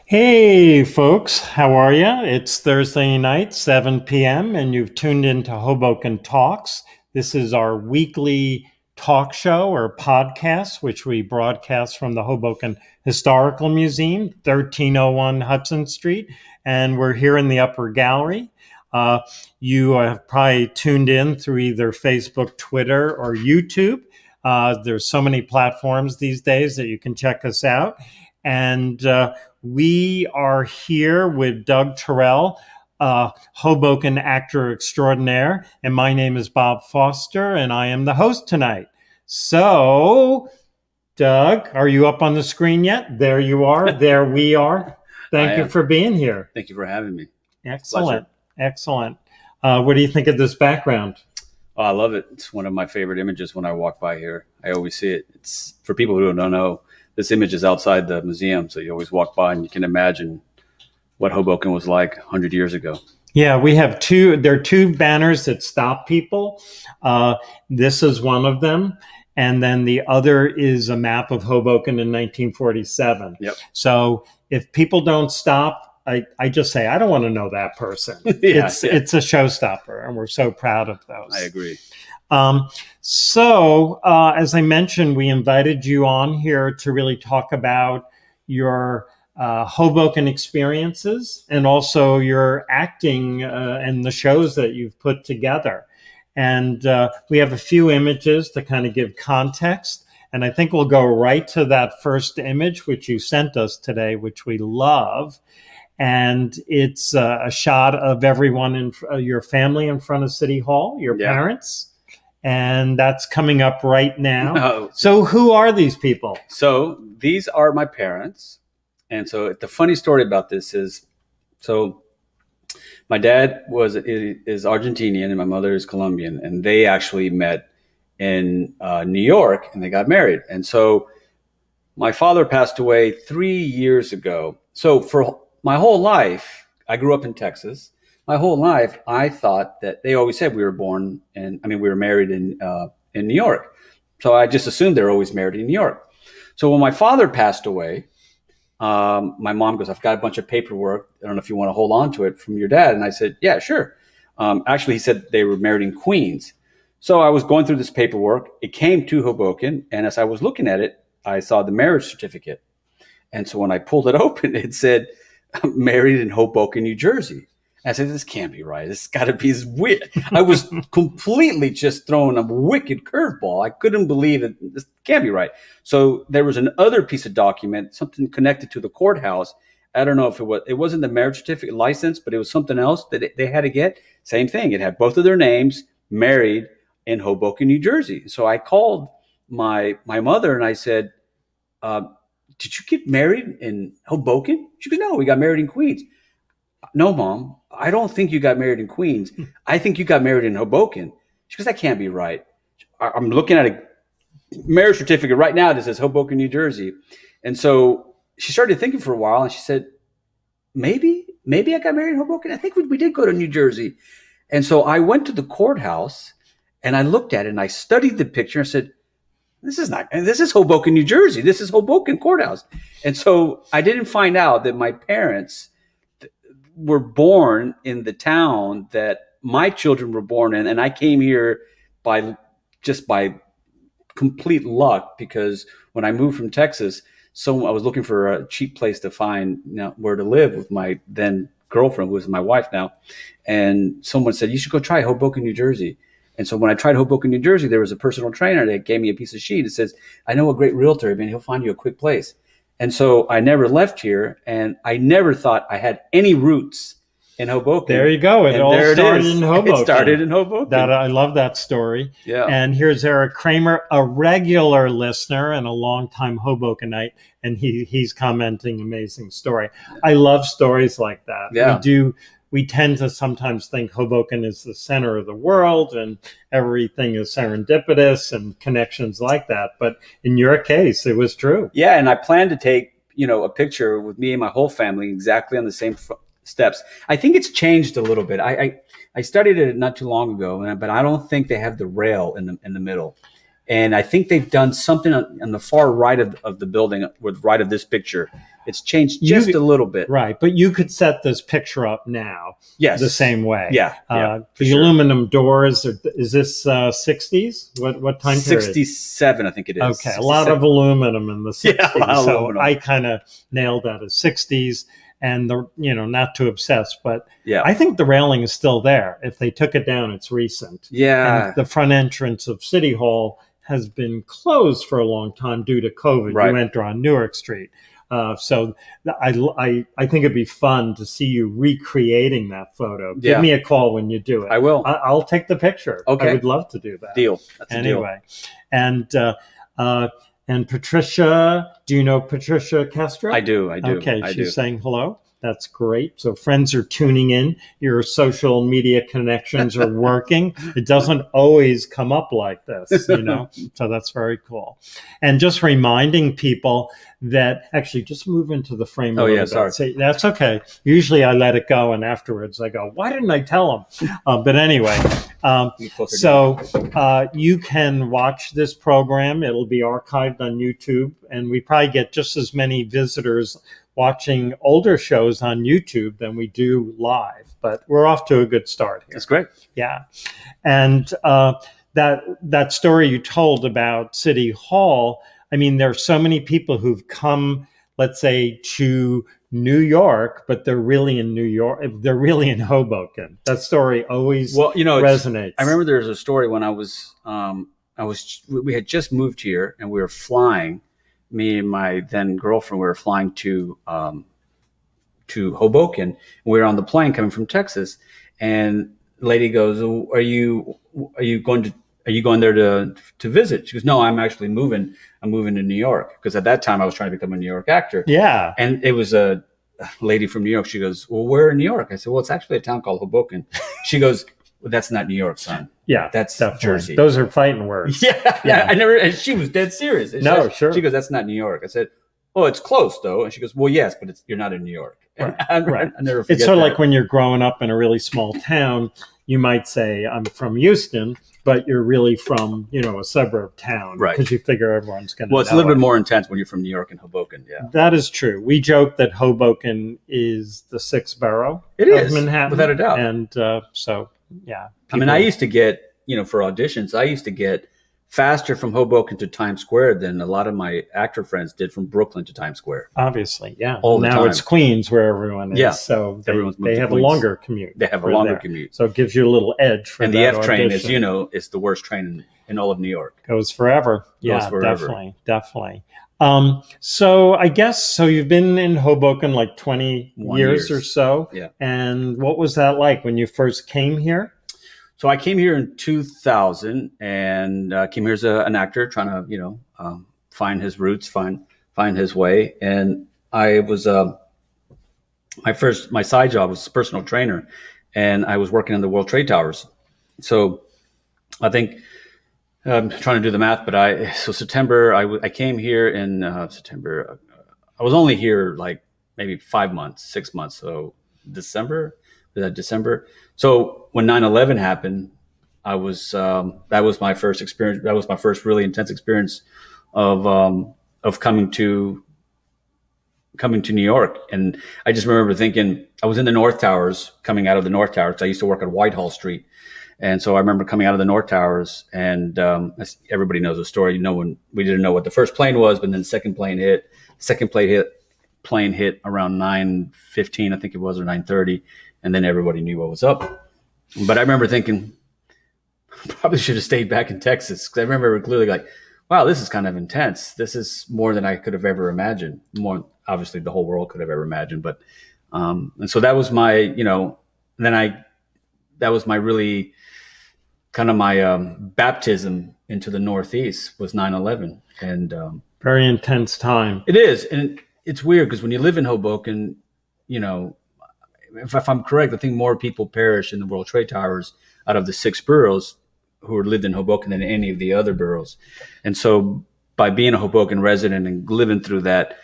Hey, folks, how are you? It's Thursday night, 7 p.m., and you've tuned into Hoboken Talks. This is our weekly talk show or podcast, which we broadcast from the Hoboken Historical Museum, 1301 Hudson Street, and we're here in the upper gallery. You have probably tuned in through either Facebook, Twitter, or YouTube. There's so many platforms these days that you can check us out. And we are here with Doug Taurel, Hoboken actor extraordinaire, and my name is Bob Foster, and I am the host tonight. So, Doug, are you up on the screen yet? There you are. There we are. Thank you for being here. Thank you for having me. Excellent. Excellent. What do you think of this background? Oh, I love it. It's one of my favorite images when I walk by here. I always see it. It's for people who don't know. This image is outside the museum, so you always walk by and you can imagine what Hoboken was like 100 years ago. Yeah, we have there are two banners that stop people. This is one of them. And then the other is a map of Hoboken in 1947. Yep. So if people don't stop, I just say, I don't want to know that person. It's a showstopper, and we're so proud of those. I agree. As I mentioned, we invited you on here to really talk about your Hoboken experiences and also your acting and the shows that you've put together. And we have a few images to kind of give context. And I think we'll go right to that first image, which you sent us today, which we love. And it's a shot of everyone in your family in front of City Hall, your parents. And that's coming up right now. Oh. So who are these people? So these are my parents. And so the funny story about this is, so my dad is Argentinian and my mother is Colombian. And they actually met in New York and they got married. And so my father passed away 3 years ago. So for my whole life, I grew up in Texas. My whole life, I thought that they always said we were married in New York. So I just assumed they were always married in New York. So when my father passed away, my mom goes, I've got a bunch of paperwork. I don't know if you want to hold on to it from your dad. And I said, yeah, sure. Actually, he said they were married in Queens. So I was going through this paperwork. It came to Hoboken. And as I was looking at it, I saw the marriage certificate. And so when I pulled it open, it said, married in Hoboken, New Jersey. I said, this can't be right. It's got to be weird. I was completely just throwing a wicked curveball. I couldn't believe it. This can't be right. So there was another piece of document, something connected to the courthouse. I don't know if it wasn't the marriage certificate license, but it was something else that they had to get. Same thing. It had both of their names, married in Hoboken, New Jersey. So I called my mother and I said, did you get married in Hoboken? She goes, no, we got married in Queens. No, Mom, I don't think you got married in Queens. I think you got married in Hoboken. She goes, that can't be right. I'm looking at a marriage certificate right now that says Hoboken, New Jersey. And so she started thinking for a while and she said, maybe I got married in Hoboken. I think we did go to New Jersey. And so I went to the courthouse and I looked at it and I studied the picture and said, this is Hoboken, New Jersey. This is Hoboken Courthouse. And so I didn't find out that my parents were born in the town that my children were born in. And I came here by complete luck because when I moved from Texas, I was looking for a cheap place to find where to live with my then girlfriend, who is my wife now. And someone said, you should go try Hoboken, New Jersey. And so when I tried Hoboken, New Jersey, there was a personal trainer that gave me a piece of sheet. It says, I know a great realtor, and he'll find you a quick place. And so I never left here, and I never thought I had any roots in Hoboken. There you go. It all started in Hoboken. It started in Hoboken. I love that story. Yeah. And here's Eric Kramer, a regular listener and a longtime Hobokenite, and he's commenting, amazing story. I love stories like that. Yeah. We tend to sometimes think Hoboken is the center of the world and everything is serendipitous and connections like that. But in your case, it was true. Yeah. And I plan to take, a picture with me and my whole family exactly on the same steps. I think it's changed a little bit. I studied it not too long ago, but I don't think they have the rail in the middle. And I think they've done something on the far right of the building, with right of this picture. It's changed just a little bit. Right. But you could set this picture up now Yes. the same way. Yeah. The aluminum doors, is this 60s? What time period? 67, I think it is. Okay. 67. A lot of aluminum in the 60s. Yeah, a lot of so aluminum. I kind of nailed that as 60s. And not to obsess, but yeah. I think the railing is still there. If they took it down, it's recent. Yeah. And the front entrance of City Hall has been closed for a long time due to COVID. Right. You enter on Newark Street. So I think it'd be fun to see you recreating that photo. Yeah. Give me a call when you do it. I will. I'll take the picture. Okay. I would love to do that. Deal. That's anyway. A deal. And Patricia, do you know Patricia Castro? I do. Okay, she's saying hello. That's great. So friends are tuning in. Your social media connections are working. It doesn't always come up like this, So that's very cool. And just reminding people that actually just move into the frame a little bit. Sorry. Say, that's okay. Usually I let it go and afterwards I go, why didn't I tell them? But anyway, you can watch this program. It'll be archived on YouTube, and we probably get just as many visitors watching older shows on YouTube than we do live, but we're off to a good start here. That's great. Yeah. And that story you told about City Hall, I mean, there are so many people who've come, let's say, to New York, but they're really in New York. They're really in Hoboken. That story always resonates. I remember there was a story when we had just moved here and we were flying. Me and my then girlfriend, we were flying to Hoboken. And we were on the plane coming from Texas, and the lady goes, "Are you going there to visit?" She goes, "No, I'm actually moving. I'm moving to New York," because at that time I was trying to become a New York actor. Yeah, and it was a lady from New York. She goes, "Well, where in New York?" I said, "Well, it's actually a town called Hoboken." She goes, "Well, that's not New York, son. Yeah, that's definitely. Jersey. Those are fighting words." Yeah. I never. And she was dead serious. Sure. She goes, "That's not New York." I said, "Oh, it's close though." And she goes, "Well, yes, but you're not in New York." Right. I never forget it's sort of that. like when you're growing up in a really small town, you might say, "I'm from Houston," but you're really from, a suburb town, right? Because you figure everyone's going to. Well, it's a little bit more intense when you're from New York and Hoboken. Yeah, that is true. We joke that Hoboken is the sixth borough of Manhattan, without a doubt. And yeah. I used to get, for auditions, I used to get faster from Hoboken to Times Square than a lot of my actor friends did from Brooklyn to Times Square. Obviously, yeah. All the now time. It's Queens where everyone is. Yeah. So Everyone's moved they to have Queens. a longer commute. They have a longer commute. So it gives you a little edge for and that the F train, audition. as is the worst train in all of New York. Goes forever. Goes forever. Definitely. So I guess, you've been in Hoboken like 20 years or so. Yeah. And what was that like when you first came here? So I came here in 2000 and came here as an actor trying to, find his roots, find his way. And I was, my side job was personal trainer, and I was working in the World Trade Towers. So I think I'm trying to do the math, but September, I came here in September. I was only here like maybe 5 months, 6 months. So December. So when 9/11 happened, that was my first experience. That was my first really intense experience of coming to New York. And I just remember thinking, I was in the North Towers, coming out of the North Towers. I used to work on Whitehall Street. And so I remember coming out of the North Towers, and everybody knows the story. When we didn't know what the first plane was, but then the second plane hit. Plane hit around 9:15, I think it was, or 9:30, and then everybody knew what was up. But I remember thinking, probably should have stayed back in Texas, because I remember clearly like, wow, this is kind of intense. This is more than I could have ever imagined. More, obviously, the whole world could have ever imagined. But and so that was my, that was my really kind of my baptism into the Northeast was 9/11, and very intense time. It is, and it's weird because when you live in Hoboken, if I'm correct, I think more people perish in the World Trade Towers out of the 6 boroughs who lived in Hoboken than any of the other boroughs. And so by being a Hoboken resident and living through that,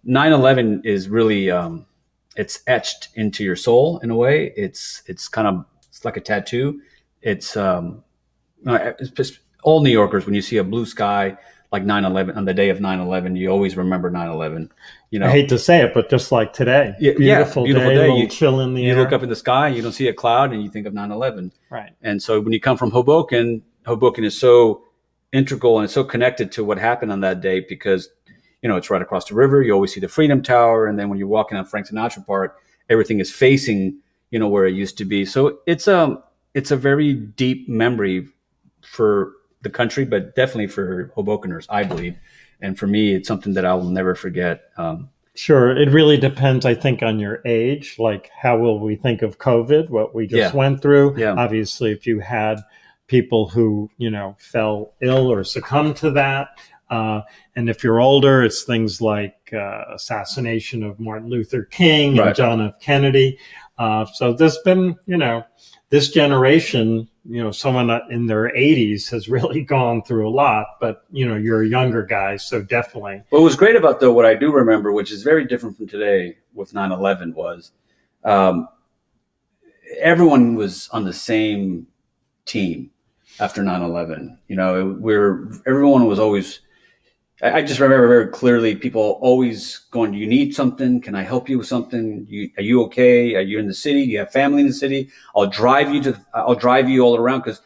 9/11 is really, it's etched into your soul in a way. It's like a tattoo. It's just all New Yorkers, when you see a blue sky, like 9/11, on the day of 9/11, you always remember 9/11. I hate to say it, but just like today, beautiful day, a little chill in the air. You look up in the sky, you don't see a cloud, and you think of 9/11. Right. And so when you come from Hoboken, Hoboken is so integral and it's so connected to what happened on that day because, it's right across the river. You always see the Freedom Tower. And then when you're walking on Frank Sinatra Park, everything is facing, where it used to be. So it's a very deep memory for the country, but definitely for Hobokeners, I believe. And for me, it's something that I will never forget. Sure. It really depends, I think, on your age. Like, how will we think of COVID, what we just went through? Yeah. Obviously, if you had people who, fell ill or succumbed to that. And if you're older, it's things like assassination of Martin Luther King and John F. Kennedy. So there's been, this generation, someone in their 80s has really gone through a lot, but, you're a younger guy, so definitely. What was great about, though, what I do remember, which is very different from today with 9/11, was everyone was on the same team after 9/11. Everyone was always, I just remember very clearly people always going, do you need something? Can I help you with something? Are you okay? Are you in the city? Do you have family in the city? I'll drive you all around. Because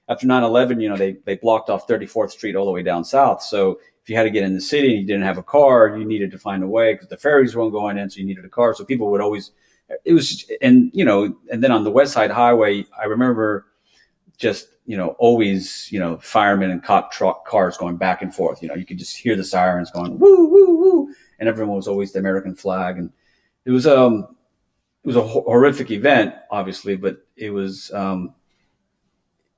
after 9/11, they blocked off 34th Street all the way down south. So if you had to get in the city and you didn't have a car, you needed to find a way because the ferries weren't going in. So you needed a car. So people would always, and then on the West Side Highway, I remember just, always, firemen and cop cars going back and forth. You could just hear the sirens going, woo, woo, woo. And everyone was always the American flag. And it was a horrific event, obviously, but it was,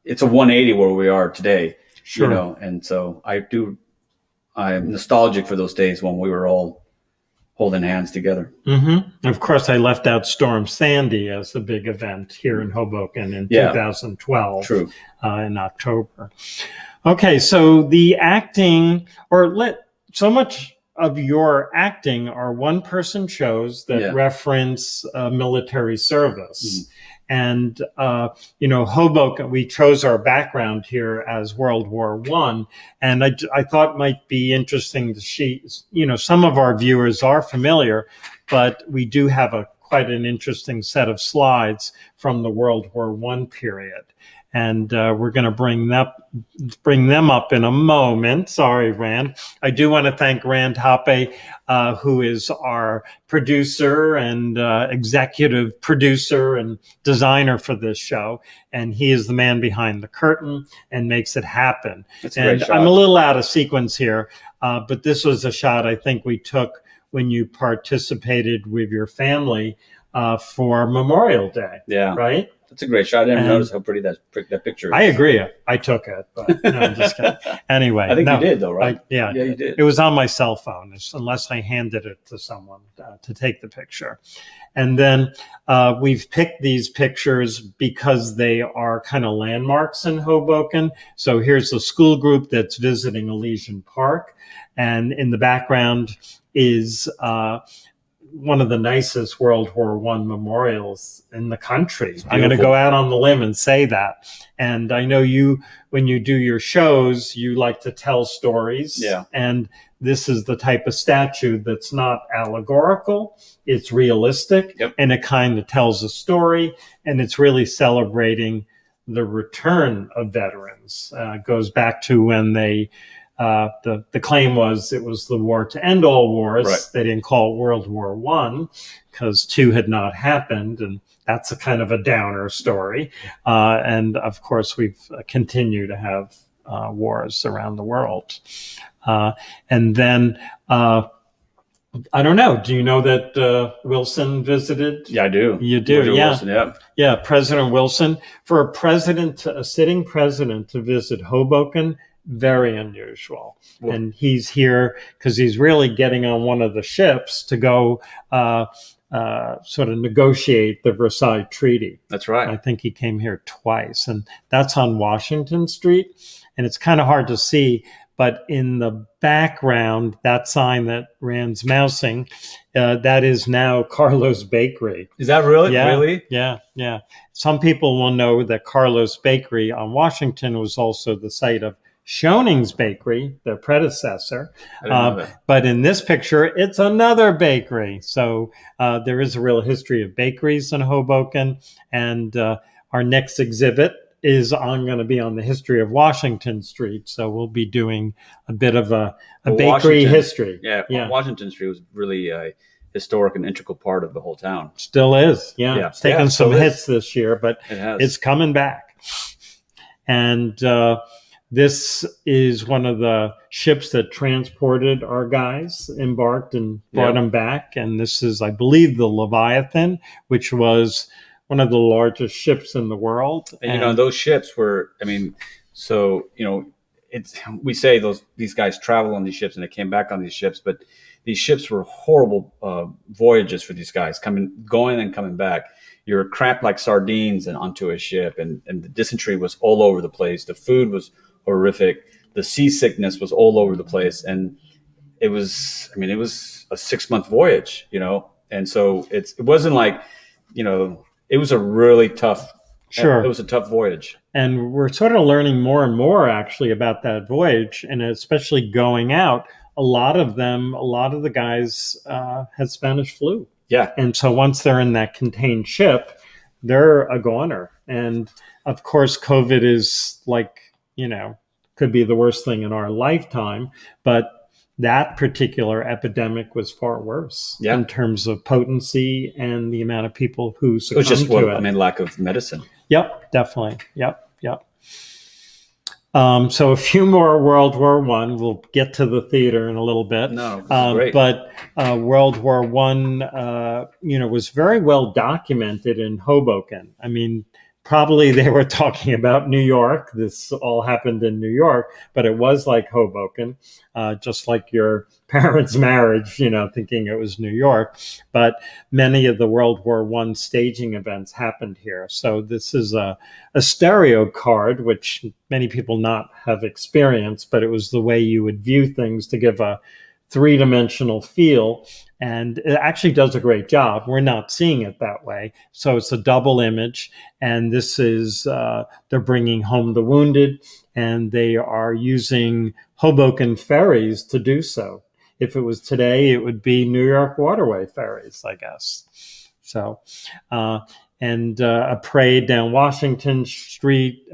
it's a 180 where we are today, Sure. And so I'm nostalgic for those days when we were all holding hands together. Mm-hmm. Of course, I left out Storm Sandy as a big event here in Hoboken in 2012. True. In October. Okay, so the acting, so much of your acting are one-person shows that reference military service. Mm-hmm. And, Hoboken, we chose our background here as World War I. And I thought might be interesting to see, some of our viewers are familiar, but we do have quite an interesting set of slides from the World War I period. And we're going to bring them up in a moment. Sorry, Rand. I do want to thank Rand Hoppe, who is our producer and executive producer and designer for this show. And he is the man behind the curtain and makes it happen. That's a great shot. I'm a little out of sequence here, but this was a shot I think we took when you participated with your family for Memorial Day. Yeah. Right? That's a great shot. I didn't notice how pretty that picture is. I agree. I took it, but no, I'm just kidding. Anyway. I think you did, though, right? Yeah, you did. It was on my cell phone, unless I handed it to someone to take the picture. And then we've picked these pictures because they are kind of landmarks in Hoboken. So here's a school group that's visiting Elysian Park. And in the background is one of the nicest World War I memorials in the country. I'm going to go out on the limb and say that. And I know when you do your shows, you like to tell stories. Yeah. And this is the type of statue that's not allegorical. It's realistic. Yep. And it kind of tells a story. And it's really celebrating the return of veterans. It goes back to when the claim was it was the war to end all wars. Right. They didn't call it World War I because II had not happened. And that's a kind of a downer story. And of course, we've continued to have wars around the world. And then, I don't know. Do you know that Wilson visited? Yeah, I do. You do, Woodrow yeah. Wilson, yeah. Yeah, President Wilson. For a sitting president to visit Hoboken, very unusual. Well, and he's here because he's really getting on one of the ships to go sort of negotiate the Versailles Treaty. That's right. I think he came here twice, and that's on Washington Street. And it's kind of hard to see, but in the background, that sign that Rand's mousing, that is now Carlos Bakery. Is that really? Yeah, Really? Yeah. Some people will know that Carlos Bakery on Washington was also the site of Schoening's bakery, their predecessor. I didn't know that. But in this picture, it's another bakery. So there is a real history of bakeries in Hoboken. And our next exhibit is going to be on the history of Washington Street. So we'll be doing a bit of a bakery history. Yeah, Washington Street was really a historic and integral part of the whole town. Still is. Yeah. It's taken some hits this year, but it's coming back. And this is one of the ships that transported our guys, embarked and brought them back. And this is, I believe, the Leviathan, which was one of the largest ships in the world. And those ships were, we say these guys travel on these ships and they came back on these ships, but these ships were horrible voyages for these guys, going and coming back. You're cramped like sardines and onto a ship, and the dysentery was all over the place. The food was horrific. The seasickness was all over the place, and it was a 6-month voyage, and so it wasn't like, it was a really tough. Sure. It was a tough voyage. And we're sort of learning more and more actually about that voyage, and especially going out. A lot of the guys had Spanish flu. Yeah. And so once they're in that contained ship, they're a goner. And of course, COVID is could be the worst thing in our lifetime, but that particular epidemic was far worse in terms of potency and the amount of people who succumbed to it. Lack of medicine. Yep, definitely. Yep. So a few more World War I. We'll get to the theater in a little bit. No, great. But World War I, was very well documented in Hoboken. I mean, probably they were talking about New York. This all happened in New York, but it was like Hoboken, just like your parents' marriage, thinking it was New York. But many of the World War I staging events happened here. So this is a stereo card, which many people not have experienced, but it was the way you would view things to give a three-dimensional feel. And it actually does a great job. We're not seeing it that way. So it's a double image. And this is, they're bringing home the wounded, and they are using Hoboken ferries to do so. If it was today, it would be New York Waterway ferries, I guess. So, a parade down Washington Street.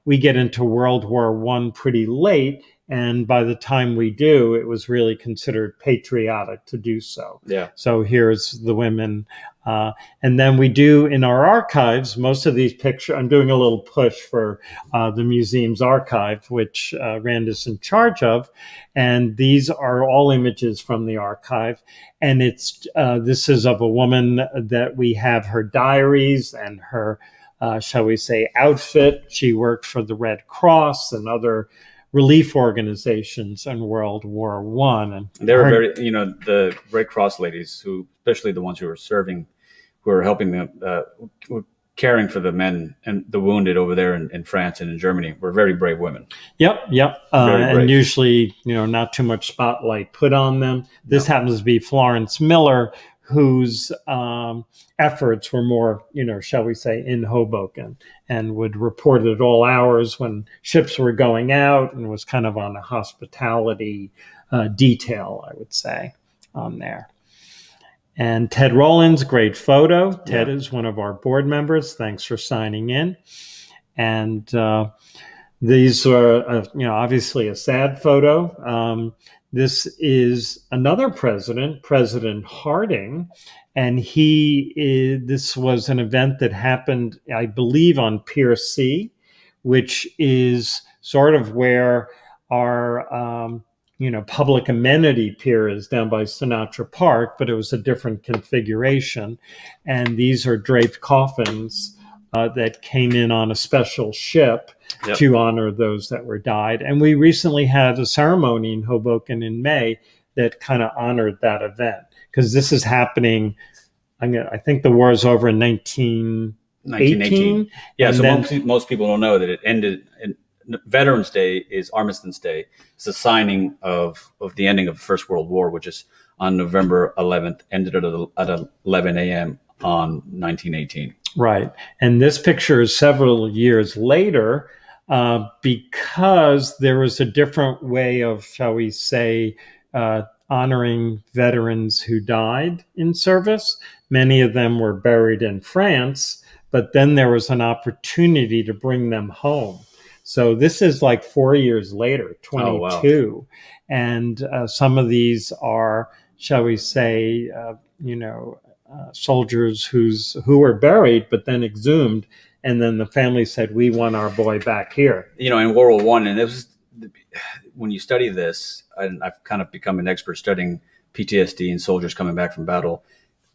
We get into World War I pretty late. And by the time we do, it was really considered patriotic to do so. Yeah. So here's the women. And then we do in our archives, most of these pictures, I'm doing a little push for the museum's archive, which Rand is in charge of. And these are all images from the archive. And this is of a woman that we have her diaries and her, shall we say, outfit. She worked for the Red Cross and other relief organizations in World War I. And they were very, the Red Cross ladies, who, especially the ones who were serving, who were helping them, were caring for the men and the wounded over there in France and in Germany, were very brave women. Yep. And usually, not too much spotlight put on them. This happens to be Florence Miller, whose efforts were more, shall we say, in Hoboken, and would report at all hours when ships were going out, and was kind of on a hospitality detail, I would say, on there. And Ted Rowland's great photo. Ted is one of our board members. Thanks for signing in. And these are, obviously a sad photo. This is another president, President Harding, and this was an event that happened, I believe, on Pier C, which is sort of where our, public amenity pier is down by Sinatra Park, but it was a different configuration. And these are draped coffins that came in on a special ship to honor those that were died. And we recently had a ceremony in Hoboken in May that kind of honored that event, because this is happening, I think the war is over in 1918. Yeah, so most people don't know that it ended in Veterans Day is Armistice Day. It's a signing of the ending of the First World War, which is on November 11th, ended at 11 a.m. on 1918. Right. And this picture is several years later. because there was a different way of, shall we say, honoring veterans who died in service. Many of them were buried in France, but then there was an opportunity to bring them home. So this is like 4 years later, Oh, wow. 22. And some of these are, shall we say, soldiers who were buried, but then exhumed. And then the family said, "We want our boy back here." In World War I, and it was when you study this, and I've kind of become an expert studying PTSD and soldiers coming back from battle.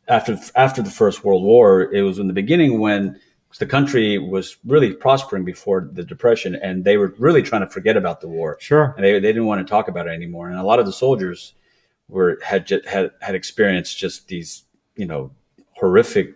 After the First World War, it was in the beginning when the country was really prospering before the Depression, and they were really trying to forget about the war. Sure. And they didn't want to talk about it anymore. And a lot of the soldiers had experienced just these, horrific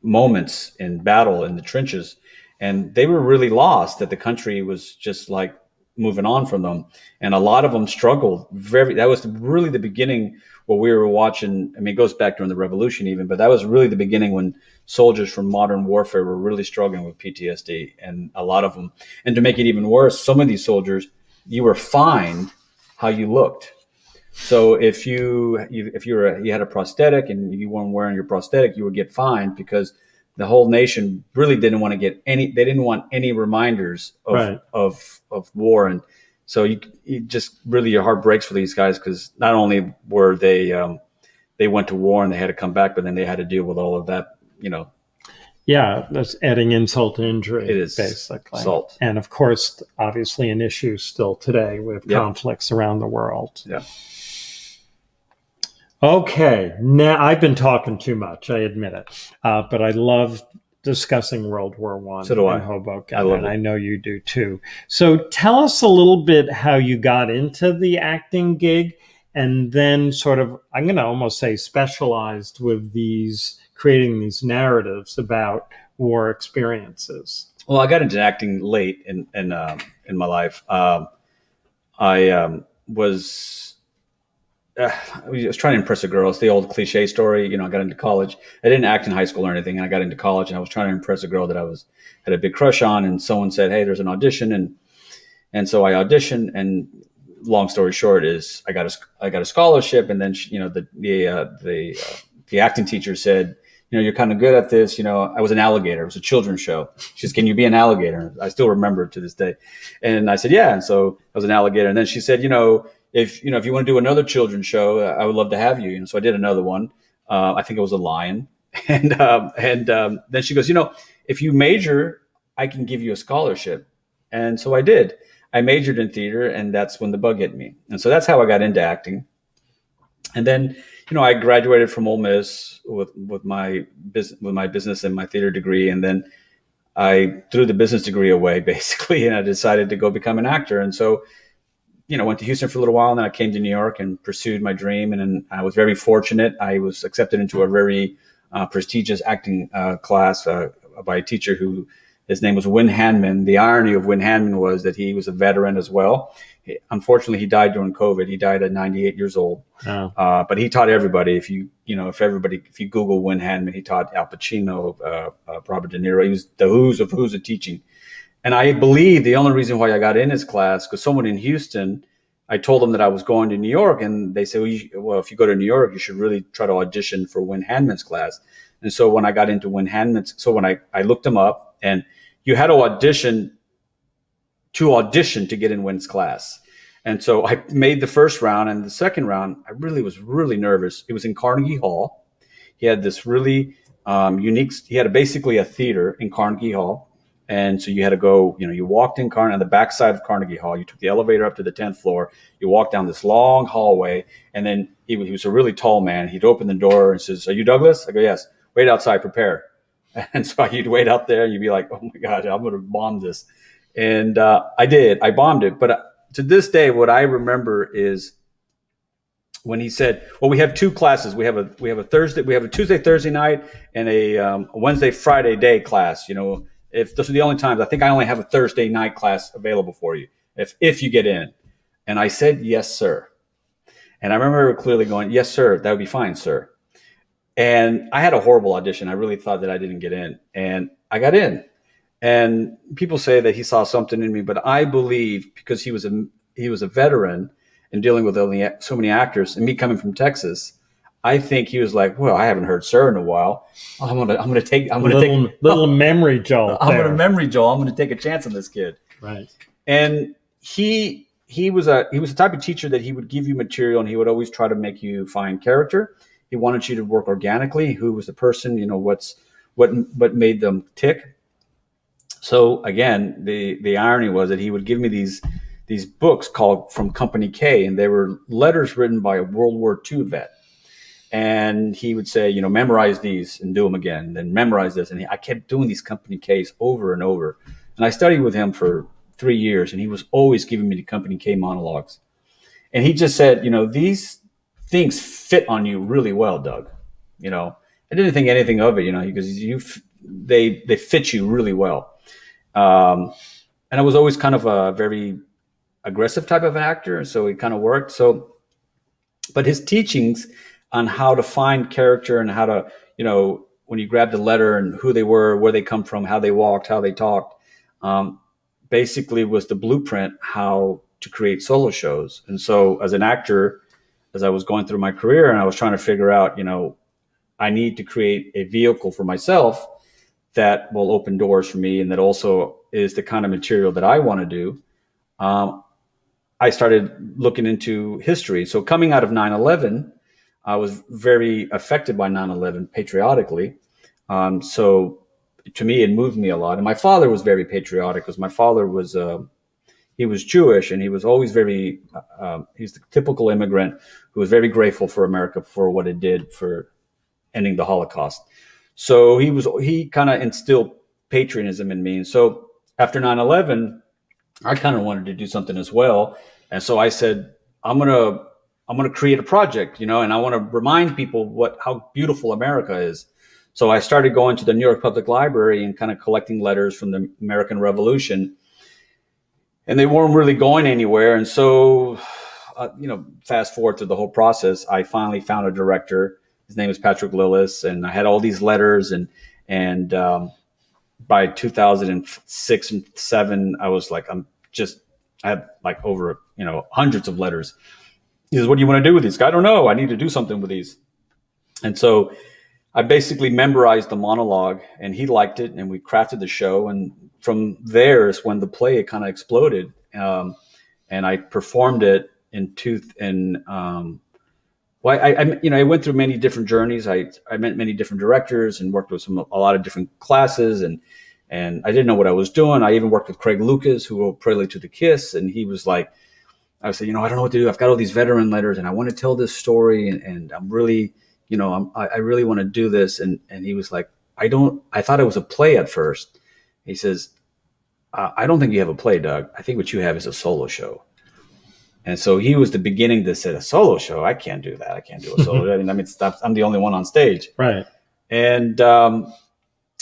moments in battle in the trenches, and they were really lost that the country was just like moving on from them. And a lot of them struggled that was really the beginning where we were watching. I mean, it goes back during the revolution even, but that was really the beginning when soldiers from modern warfare were really struggling with PTSD. And a lot of them, and to make it even worse, some of these soldiers, you were fined how you looked. So if you had a prosthetic and you weren't wearing your prosthetic, you would get fined, because the whole nation really didn't want to get any. They didn't want any reminders of Right. of war, and so you just really, your heart breaks for these guys, because not only were they went to war and they had to come back, but then they had to deal with all of that. Yeah, that's adding insult to injury. It is basically salt. And of course, obviously, an issue still today with conflicts around the world. Yeah. Okay, now I've been talking too much, I admit it, but I love discussing World War I So do I. in Hoboken, I love and it. I know you do too. So tell us a little bit how you got into the acting gig, and then sort of, I'm going to almost say, specialized with creating these narratives about war experiences. Well, I got into acting late in my life. I was trying to impress a girl. It's the old cliche story. I got into college. I didn't act in high school or anything. And I got into college, and I was trying to impress a girl that I had a big crush on. And someone said, "Hey, there's an audition." And so I auditioned. And long story short is I got a scholarship. And then the acting teacher said, "You're kind of good at this." I was an alligator. It was a children's show. She said, "Can you be an alligator?" I still remember it to this day. And I said, "Yeah." And so I was an alligator. And then she said, if you want to do another children's show, I would love to have you. And so I did another one. I think it was a lion. And then she goes, "If you major, I can give you a scholarship." And so I did. I majored in theater, and that's when the bug hit me. And so that's how I got into acting. And then, I graduated from Ole Miss with my business and my theater degree. And then I threw the business degree away, basically, and I decided to go become an actor. And so, went to Houston for a little while, and then I came to New York and pursued my dream. And then I was very fortunate. I was accepted into a very prestigious acting class by a teacher his name was Win Handman. The irony of Win Handman was that he was a veteran as well. Unfortunately, he died during COVID. He died at 98 years old. Oh. But he taught everybody. If you Google Win Handman, he taught Al Pacino, Robert De Niro. He was the who's of teaching. And I believe the only reason why I got in his class, because someone in Houston, I told them that I was going to New York, and they said, well, if you go to New York, you should really try to audition for Win Handman's class. And so when I got into Win Handman's, when I looked him up, and you had to audition to get in Win's class. And so I made the first round, and the second round, I was really nervous. It was in Carnegie Hall. He had this really he had basically a theater in Carnegie Hall. And so you had to go, you walked in on the backside of Carnegie Hall. You took the elevator up to the 10th floor. You walked down this long hallway. And then he was a really tall man. He'd open the door and says, "Are you Douglas?" I go, "Yes." "Wait outside, prepare." And so you'd wait out there, and you'd be like, "Oh my God, I'm going to bomb this." And I did. I bombed it. But to this day, what I remember is when he said, "Well, we have two classes. We have a Tuesday, Thursday night, and a Wednesday, Friday day class. If those are the only times, I think I only have a Thursday night class available for you if you get in." And I said, "Yes, sir." And I remember clearly going, "Yes, sir. That would be fine, sir." And I had a horrible audition. I really thought that I didn't get in, and I got in. And people say that he saw something in me, but I believe because he was a veteran and dealing with only so many actors, and me coming from Texas, I think he was like, "Well, I haven't heard Sir in a while. I'm gonna take little memory jolt I'm there. gonna memory Joel. I'm gonna take a chance on this kid." Right. And he was the type of teacher that he would give you material, and he would always try to make you find character. He wanted you to work organically. Who was the person? You know, what made them tick. So again, the irony was that he would give me these books called From Company K, and they were letters written by a World War II vet. And he would say, you know, memorize these and do them again, then memorize this. And I kept doing these Company Ks over and over. And I studied with him for 3 years, and he was always giving me the Company K monologues. And he just said, you know, these things fit on you really well, Doug. You know, I didn't think anything of it, you know, because they fit you really well. And I was always kind of a very aggressive type of an actor, so it kind of worked. So, but his teachings on how to find character and how to, you know, when you grab the letter and who they were, where they come from, how they walked, how they talked, basically was the blueprint how to create solo shows. And so as an actor, as I was going through my career and I was trying to figure out, you know, I need to create a vehicle for myself that will open doors for me and that also is the kind of material that I want to do. I started looking into history. So coming out of 9/11, I was very affected by 9/11 patriotically. So to me, it moved me a lot. And my father was very patriotic because my father was, he was Jewish and he was always he's the typical immigrant who was very grateful for America for what it did for ending the Holocaust. So he kind of instilled patriotism in me. And so after 9/11, I kind of wanted to do something as well. And so I said, I'm going to create a project, you know, and I want to remind people how beautiful America is. So I started going to the New York Public Library and kind of collecting letters from the American Revolution. And they weren't really going anywhere. And so, you know, fast forward to the whole process, I finally found a director. His name is Patrick Lillis. And I had all these letters. And by 2006 and 7, I was like, I had like over, you know, hundreds of letters. He says, what do you want to do with these? I don't know. I need to do something with these. And so I basically memorized the monologue and he liked it and we crafted the show. And from there is when the play kind of exploded. And I performed it I went through many different journeys. I met many different directors and worked with a lot of different classes and I didn't know what I was doing. I even worked with Craig Lucas, who wrote Prelude to the Kiss. And he was like, I said, you know, I don't know what to do. I've got all these veteran letters and I want to tell this story. And I'm really, you know, I really want to do this. And he was like, I thought it was a play at first. He says, I don't think you have a play, Doug. I think what you have is a solo show. And so he was the beginning that said, a solo show? I can't do that. I can't do a solo. I'm the only one on stage. Right. And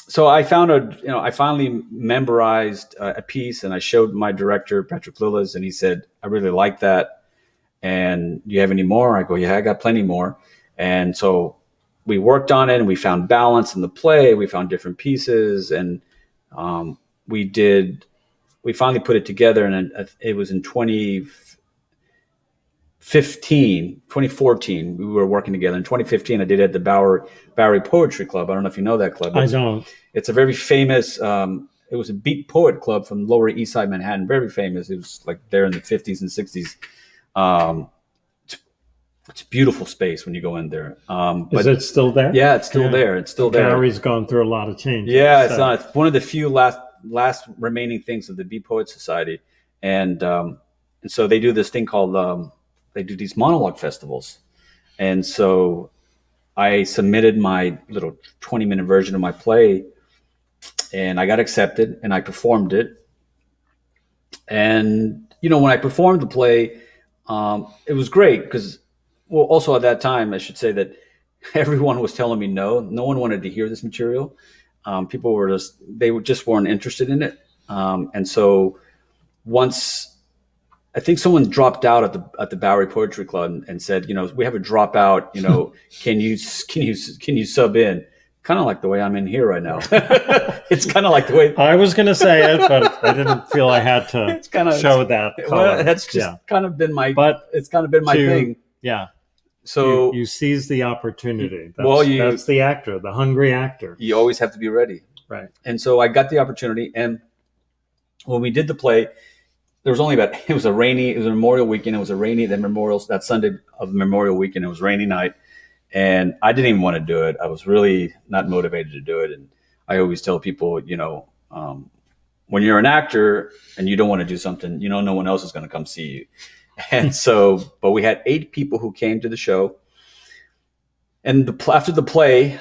so I I finally memorized a piece and I showed my director, Patrick Lillis, and he said, I really like that. And do you have any more? I go, yeah, I got plenty more. And so we worked on it and we found balance in the play. We found different pieces and we finally put it together. And it was in 2014, we were working together. In 2015, I did it at the Bauer Poetry Club. I don't know if you know that club. I don't. It's a very famous, it was a beat poet club from Lower East Side Manhattan, very famous. It was like there in the 50s and 60s. It's a beautiful space when you go in there. Is it still there? Yeah, it's still there. It's still there. Bowery's gone through a lot of changes. Yeah, it's one of the few last remaining things of the Beat Poet Society. And so they do this thing called, they do these monologue festivals. And so I submitted my little 20-minute version of my play and I got accepted and I performed it. And, you know, when I performed the play, it was great because, well, also at that time, I should say that everyone was telling me no. No one wanted to hear this material. People just weren't interested in it. And so once I think someone dropped out at the Bowery Poetry Club and said, you know, we have a dropout, you know, can you sub in? kind of like the way I'm in here right now. It's kind of like the way I was going to say it, but I didn't feel I had to it's kind of show that color. Well, that's just kind of been my. But it's kind of been my thing. Yeah. So you seize the opportunity. That's the actor, the hungry actor. You always have to be ready, right? And so I got the opportunity, and when we did the play, there was only it was a Memorial weekend. It was a rainy, that Sunday of Memorial weekend. It was a rainy night. And I didn't even want to do it. I was really not motivated to do it. And I always tell people, when you're an actor and you don't want to do something, no one else is going to come see you. And so, but we had 8 people who came to the show. And after the play,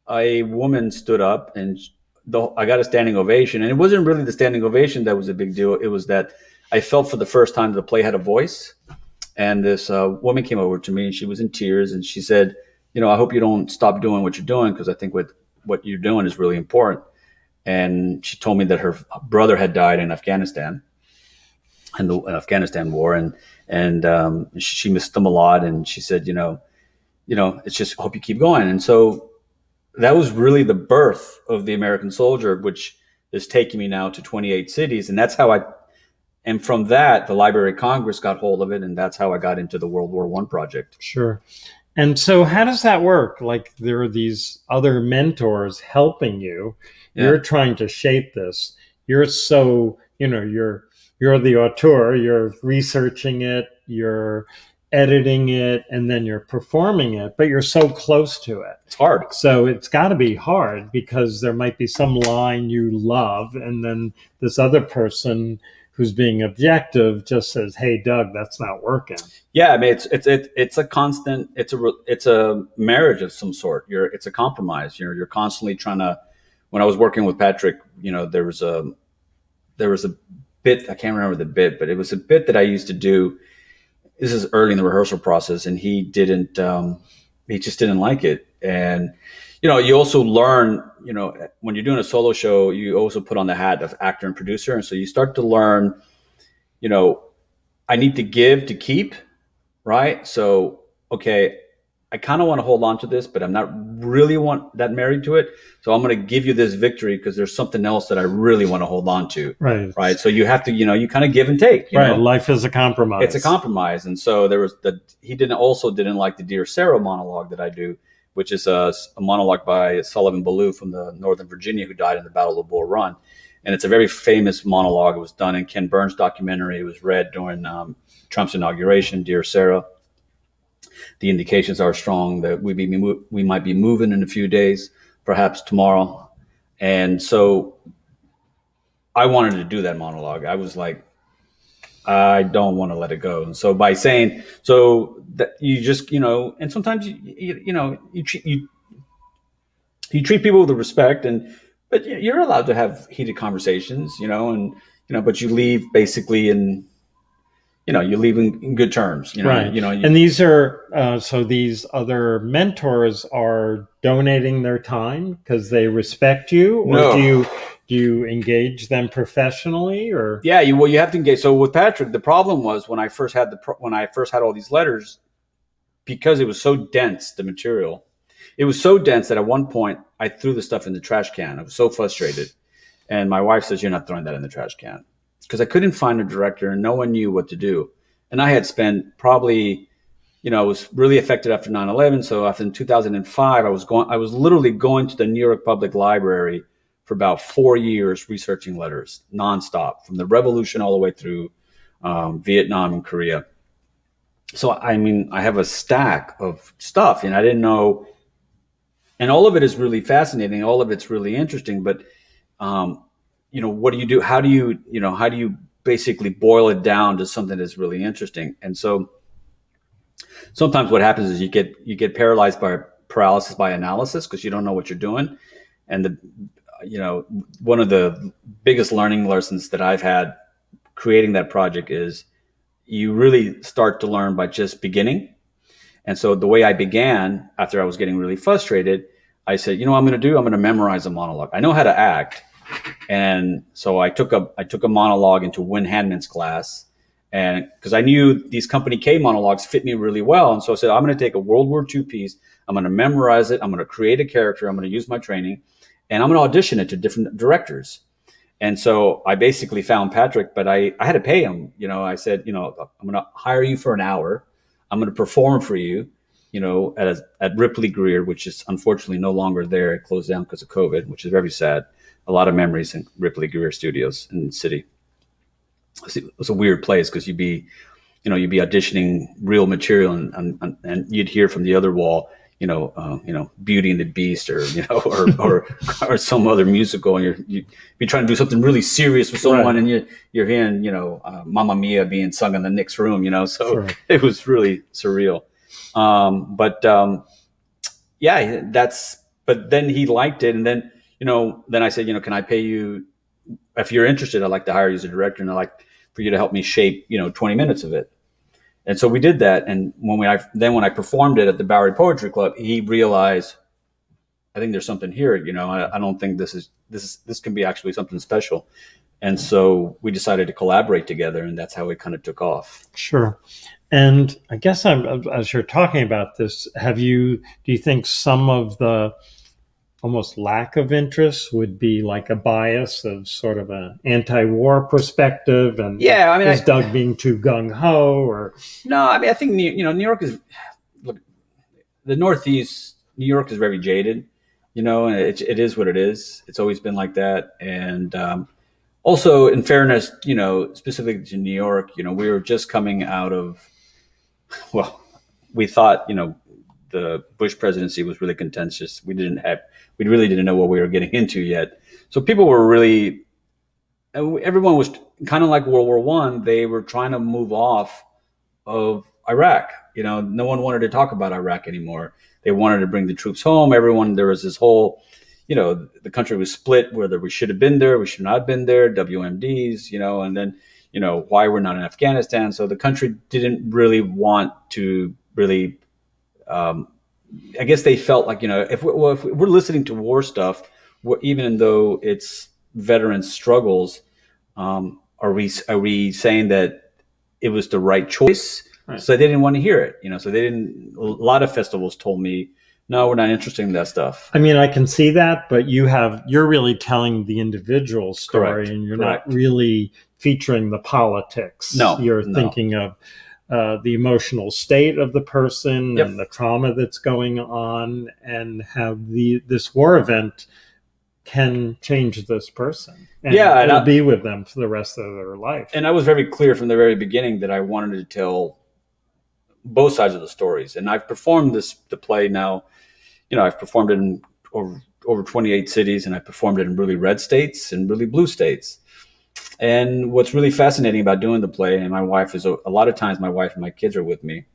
a woman stood up and I got a standing ovation. And it wasn't really the standing ovation that was a big deal. It was that I felt for the first time the play had a voice. And this woman came over to me and she was in tears and she said, I hope you don't stop doing what you're doing because I think what you're doing is really important. And she told me that her brother had died in Afghanistan in the Afghanistan war. And she missed them a lot. And she said, it's just, I hope you keep going. And so that was really the birth of the American Soldier, which is taking me now to 28 cities. And that's how and from that, the Library of Congress got hold of it, and that's how I got into the World War I project. Sure. And so how does that work? Like there are these other mentors helping you. Yeah. You're trying to shape this. You're so, you're the auteur, you're researching it, you're editing it, and then you're performing it, but you're so close to it. It's hard. So it's got to be hard because there might be some line you love, and then this other person who's being objective just says, "Hey, Doug, that's not working." Yeah, I mean, it's a constant. It's a marriage of some sort. It's a compromise. You're constantly trying to. When I was working with Patrick, there was a bit. I can't remember the bit, but it was a bit that I used to do. This is early in the rehearsal process, and he didn't. He just didn't like it, and you also learn. When you're doing a solo show, you also put on the hat of actor and producer, and so you start to learn. I need to give to keep, right? So, okay, I kind of want to hold on to this, but I'm not really that married to it. So I'm going to give you this victory because there's something else that I really want to hold on to. Right. So you have to, you kind of give and take. Right. Life is a compromise. It's a compromise. And so there was he didn't like the Dear Sarah monologue that I do, which is a monologue by Sullivan Ballou from the Northern Virginia who died in the Battle of Bull Run. And it's a very famous monologue. It was done in Ken Burns' documentary. It was read during Trump's inauguration, Dear Sarah. The indications are strong that we might be moving in a few days, perhaps tomorrow. And so I wanted to do that monologue. I was like, I don't want to let it go. And so by saying, so that you just, and sometimes you treat people with respect, but you're allowed to have heated conversations, but you leave basically you leave in good terms, right? And these are so these other mentors are donating their time because they respect you, or no. Do you engage them professionally, or? Yeah, you have to engage. So with Patrick, the problem was when I first had all these letters, because it was so dense, the material. It was so dense that at one point I threw the stuff in the trash can. I was so frustrated. And my wife says, "You're not throwing that in the trash can." Because I couldn't find a director and no one knew what to do. And I had spent probably, I was really affected after 9/11. So after 2005, I was literally going to the New York Public Library for about 4 years researching letters nonstop from the revolution all the way through Vietnam and Korea. So, I mean, I have a stack of stuff and I didn't know. And all of it is really fascinating. All of it's really interesting. But, what do you do? How do you basically boil it down to something that's really interesting? And so sometimes what happens is you get paralysis by analysis because you don't know what you're doing. And one of the biggest learning lessons that I've had creating that project is you really start to learn by just beginning. And so the way I began after I was getting really frustrated, I said, what I'm going to do? I'm going to memorize a monologue. I know how to act. And so I took a monologue into Win Handman's class, And because I knew these Company K monologues fit me really well. And so I said, I'm going to take a World War II piece. I'm going to memorize it. I'm going to create a character. I'm going to use my training, and I'm going to audition it to different directors. And so I basically found Patrick, but I had to pay him. I said, I'm going to hire you for an hour. I'm going to perform for you, at Ripley Greer, which is unfortunately no longer there. It closed down because of COVID, which is very sad. A lot of memories in Ripley Greer Studios in the city. It was a weird place because you'd be auditioning real material, and you'd hear from the other wall, Beauty and the Beast, or or some other musical, and you'd be trying to do something really serious with someone, right. And you're hearing, Mamma Mia being sung in the next room, so sure. It was really surreal. But then he liked it, and then I said, can I pay you, if you're interested, I'd like to hire you as a director, and I'd like for you to help me shape 20 minutes of it. And so we did that. And when I performed it at the Bauer Poetry Club, he realized, I think there's something here. I don't think this can be actually something special. And so we decided to collaborate together, and that's how it kind of took off. Sure. And I guess as you're talking about this, do you think some of the almost lack of interest would be like a bias of sort of an anti-war perspective, and is Doug being too gung-ho, or no? I think New York is, look, the Northeast. New York is very jaded, and it is what it is. It's always been like that. And also, in fairness, specifically to New York, we were just coming out of, we thought the Bush presidency was really contentious. We really didn't know what we were getting into yet. So people were everyone was kind of like World War I. They were trying to move off of Iraq. No one wanted to talk about Iraq anymore. They wanted to bring the troops home. There was this whole, the country was split, whether we should have been there, we should not have been there, WMDs, and then, why we're not in Afghanistan. So the country didn't really want to really, I guess they felt like, if we're listening to war stuff, even though it's veterans' struggles, are we saying that it was the right choice? Right. So they didn't want to hear it, so they didn't. A lot of festivals told me, no, we're not interested in that stuff. I mean, I can see that, but you're really telling the individual story. Correct. And you're Correct. Not really featuring the politics. No, you're thinking of the emotional state of the person, yep. And the trauma that's going on, and how this war event can change this person. And it'll be with them for the rest of their life. And I was very clear from the very beginning that I wanted to tell both sides of the stories. And I've performed the play now. I've performed it in over 28 cities, and I performed it in really red states and really blue states. And what's really fascinating about doing the play, and my wife is, a lot of times my wife and my kids are with me,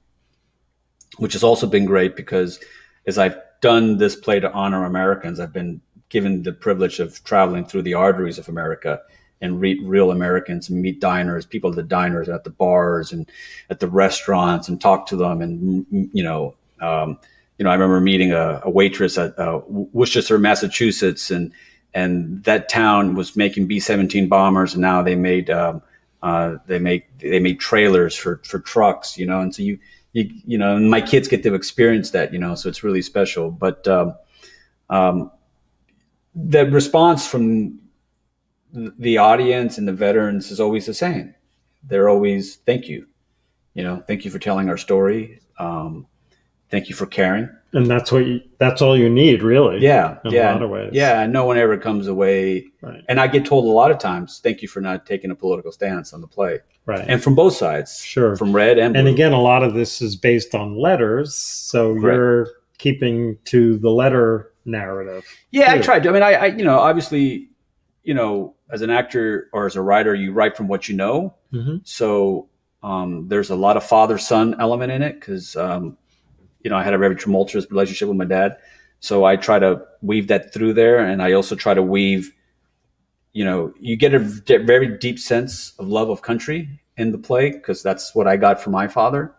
which has also been great because as I've done this play to honor Americans, I've been given the privilege of traveling through the arteries of America and meet real Americans, and meet diners, people at the diners, at the bars, and at the restaurants, and talk to them. And, I remember meeting a waitress at Worcester, Massachusetts, and that town was making B-17 bombers, and now they made trailers for trucks, and so and my kids get to experience that, so it's really special. But the response from the audience and the veterans is always the same. They're always, thank you, thank you for telling our story. Thank you for caring. And that's all you need, really. Yeah. In a lot of ways. Yeah. No one ever comes away. Right. And I get told a lot of times, thank you for not taking a political stance on the play. Right. And from both sides. Sure. From red and blue. And again, a lot of this is based on letters. So Correct. You're keeping to the letter narrative. Yeah, too. I tried to. I mean, obviously, as an actor or as a writer, you write from what you know. Mm-hmm. So there's a lot of father-son element in it because, I had a very tumultuous relationship with my dad. So I try to weave that through there. And I also try to weave, you get a very deep sense of love of country in the play because that's what I got from my father.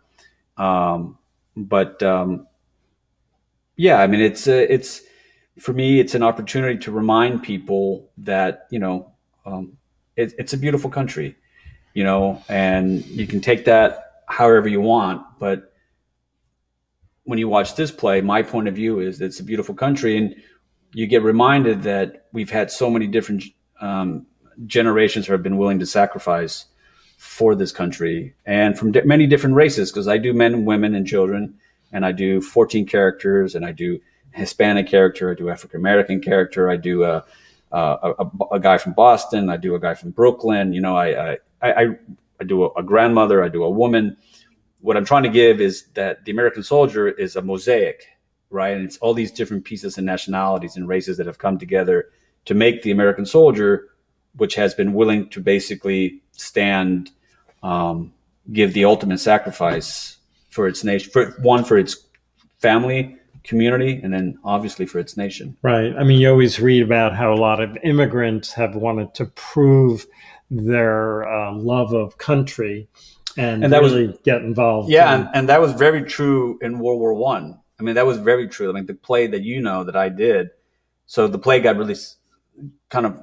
It's for me, it's an opportunity to remind people that, it's a beautiful country. and you can take that however you want. But when you watch this play, my point of view is it's a beautiful country, and you get reminded that we've had so many different generations who have been willing to sacrifice for this country, and from many different races, because I do men and women and children, and I do 14 characters, and I do Hispanic character, I do African American character, I do a guy from Boston, I do a guy from Brooklyn, I do a grandmother, I do a woman. What I'm trying to give is that the American soldier is a mosaic, right? And it's all these different pieces and nationalities and races that have come together to make the American soldier, which has been willing to basically stand, give the ultimate sacrifice for its nation, for its family, community, and then obviously for its nation. Right. I mean, you always read about how a lot of immigrants have wanted to prove their love of country and that really get involved. Yeah, and that was very true in World War One. I mean, that was very true. I mean, the play that that I did. So the play got really kind of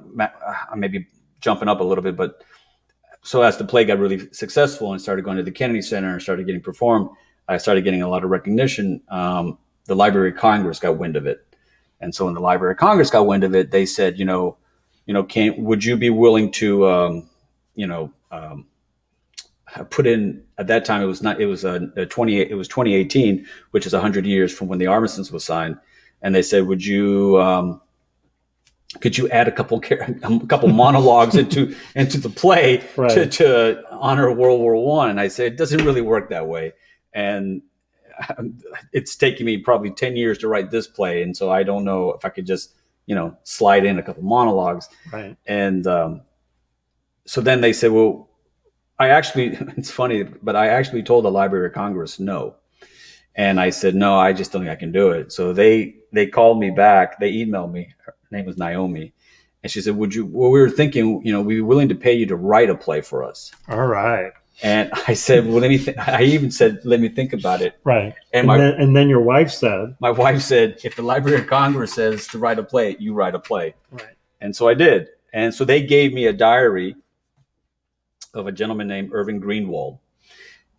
maybe jumping up a little bit, but so as the play got really successful and started going to the Kennedy Center and started getting performed, I started getting a lot of recognition. The Library of Congress got wind of it, and so when the Library of Congress got wind of it, they said, would you be willing to, put in, at that time it was 2018, which is 100 years from when the armistice was signed, and they said, could you add a couple monologues into the play, right, to honor World War One? And I said, it doesn't really work that way, and it's taken me probably 10 years to write this play, and so I don't know if I could just slide in a couple monologues, right? And so then they said, well, it's funny, but I actually told the Library of Congress no. And I said, no, I just don't think I can do it. So they called me back. They emailed me. Her name was Naomi. And she said, we were thinking, we'd be willing to pay you to write a play for us. All right. And I said, well, I even said, let me think about it. Right. And then your wife said. My wife said, if the Library of Congress says to write a play, you write a play. Right. And so I did. And so they gave me a diary of a gentleman named Irving Greenwald.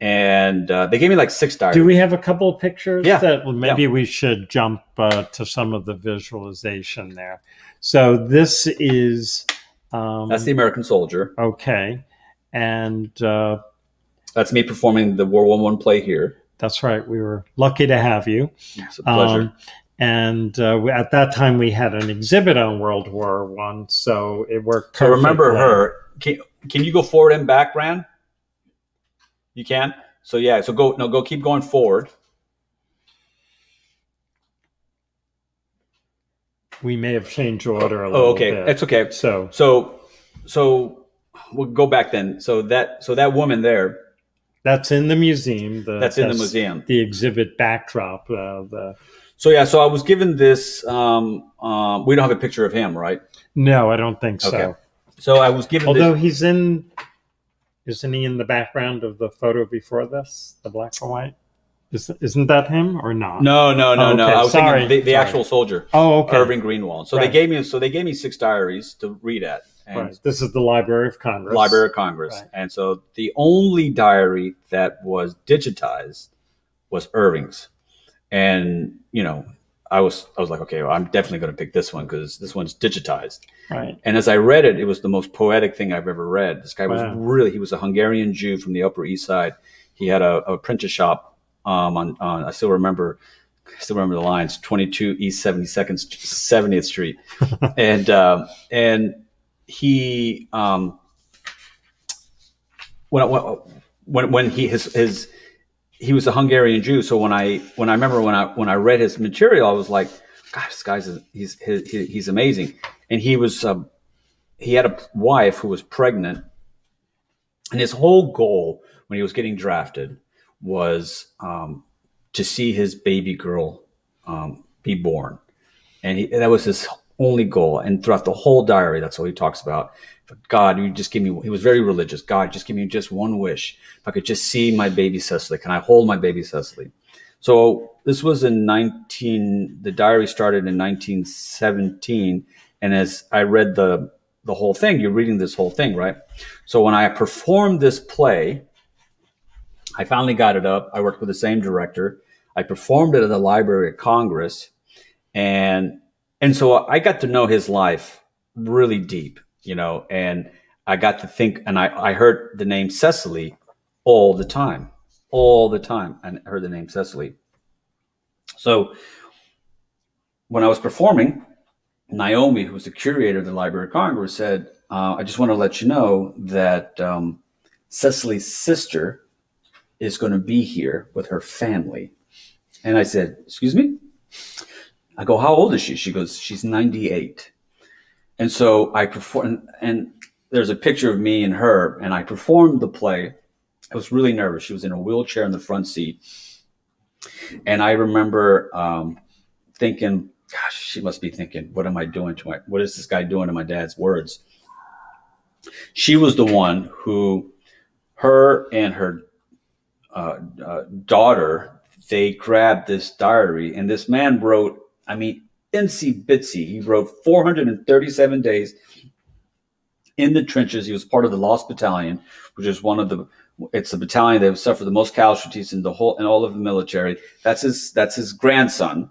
And they gave me like 6 diaries. Do we have a couple of pictures? Yeah. Maybe we should jump to some of the visualization there. So this is... that's the American soldier. Okay. And... that's me performing the World War I play here. That's right. We were lucky to have you. It's a pleasure. And at that time, we had an exhibit on World War I, so it worked perfectly. I remember her. Can you go forward and back, Ran? You can? So yeah, go keep going forward. We may have changed order a little bit. Okay. That's okay. So we'll go back then. So that woman there. That's in the museum. That's in the museum. The exhibit backdrop. So I was given this. We don't have a picture of him, right? No, I don't think so. Okay. So I was given. Although isn't he in the background of the photo before this, the black and white? Isn't that him or not? No. Okay. I was thinking the actual soldier. Oh, okay. Irving Greenwald. So right. they gave me 6 diaries to read at. And right. This is the Library of Congress. Library of Congress. Right. And so the only diary that was digitized was Irving's. And, I was like, okay, well, I'm definitely going to pick this one because this one's digitized. Right. And as I read it, it was the most poetic thing I've ever read. This guy was he was a Hungarian Jew from the Upper East Side. He had a apprentice shop on I still remember the lines, 22 East 70th Street. and he when he was a Hungarian Jew. So when I read his material, I was like, God, this guy's he's amazing. And he had a wife who was pregnant, and his whole goal when he was getting drafted was to see his baby girl be born, and that was his only goal. And throughout the whole diary, that's all he talks about. God, you just give me. He was very religious. God, just give me just one wish. If I could just see my baby Cecily, can I hold my baby Cecily? So this was the diary started in 1917. And as I read the the whole thing. You're reading this whole thing, right? So when I performed this play, I finally got it up. I worked with the same director. I performed it at the Library of Congress, and so I got to know his life really deep, and I got to think, and I heard the name Cecily all the time, and I heard the name Cecily. So when I was performing, Naomi, who's the curator of the Library of Congress, said, I just want to let you know that Cecily's sister is going to be here with her family. And I said, excuse me? I go, how old is she? She goes, she's 98. And so I performed, and there's a picture of me and her, and I performed the play. I was really nervous. She was in a wheelchair in the front seat. And I remember thinking, gosh, she must be thinking, what am I doing what is this guy doing to my dad's words? She was the one who, her and her daughter, they grabbed this diary, and this man wrote, itsy bitsy. He wrote 437 days in the trenches. He was part of the Lost Battalion, which is it's the battalion that suffered the most casualties in all of the military. That's his grandson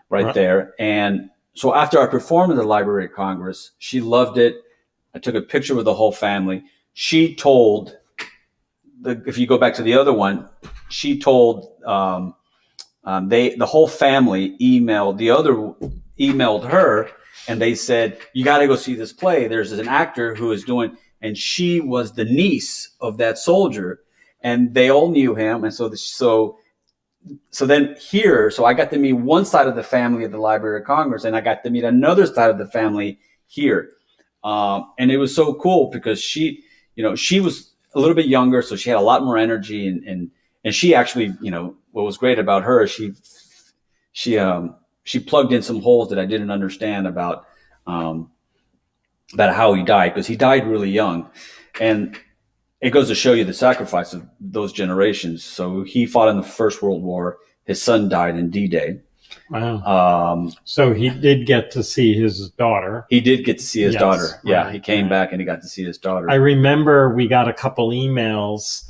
right there. And so after I performed at the Library of Congress, she loved it. I took a picture with the whole family. She told, if you go back to the other one, she told the whole family emailed her, and they said, you got to go see this play. There's an actor who is doing, and she was the niece of that soldier, and they all knew him. And so then here, so I got to meet one side of the family at the Library of Congress, and I got to meet another side of the family here. And it was so cool because she was a little bit younger, so she had a lot more energy, and she actually, what was great about her, she plugged in some holes that I didn't understand about how he died, because he died really young. And it goes to show you the sacrifice of those generations. So he fought in the First World War. His son died in D-Day. Wow. So he did get to see his daughter. He did get to see his daughter. Yeah, he came back and he got to see his daughter. I remember we got a couple emails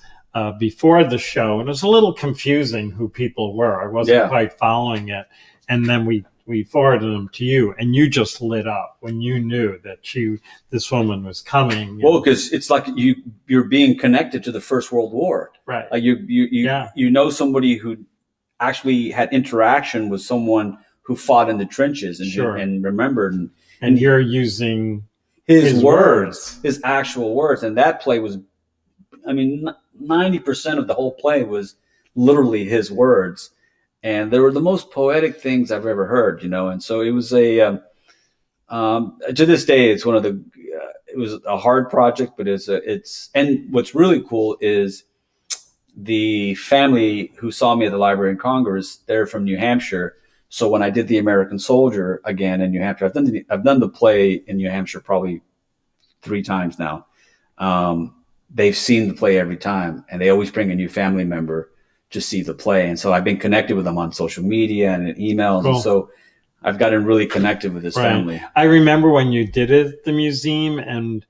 before the show, and it was a little confusing who people were. I wasn't quite following it. And then we forwarded them to you, and you just lit up when you knew that this woman was coming. Well, because it's like you're being connected to the First World War. Right. Like you know somebody who actually had interaction with someone who fought in the trenches and remembered. And you're using his words, his actual words. And that play was, 90% of the whole play was literally his words. And they were the most poetic things I've ever heard, And so it was to this day, it's one of it was a hard project, but and what's really cool is the family who saw me at the Library of Congress, they're from New Hampshire. So when I did The American Soldier again in New Hampshire, I've done the play in New Hampshire probably 3 times now. They've seen the play every time, and they always bring a new family member to see the play. And so I've been connected with them on social media and in emails. Cool. And so I've gotten really connected with this family. I remember when you did it at the museum, and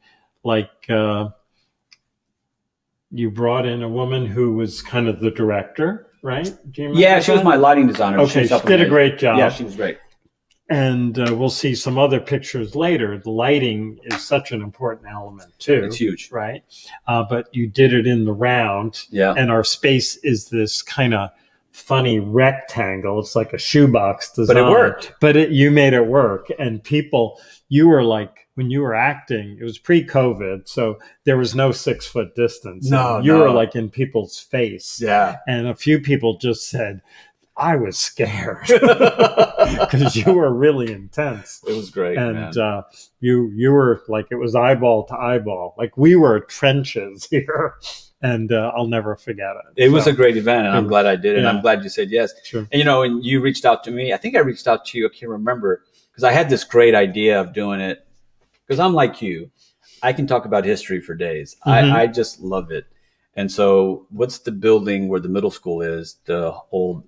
you brought in a woman who was kind of the director, right? Do you remember? Yeah, she was my lighting designer. Okay, she did a great job. Yeah, she was great. And we'll see some other pictures later. The lighting is such an important element too. It's huge. Right? But you did it in the round. Yeah. And our space is this kind of funny rectangle. It's like a shoebox design. But it worked. But you made it work. And you were like, when you were acting, it was pre-COVID, so there was no 6-foot distance. No, you were like in people's face. Yeah. And a few people just said, I was scared because you were really intense. It was great. And you were like, it was eyeball to eyeball. Like we were trenches here. And I'll never forget it. It was a great event, and I'm glad I did it. And I'm glad you said yes. Sure. And, and you reached out to me. I think I reached out to you. I can't remember, because I had this great idea of doing it. Because I'm like you. I can talk about history for days. Mm-hmm. I just love it. And so what's the building where the middle school is? The old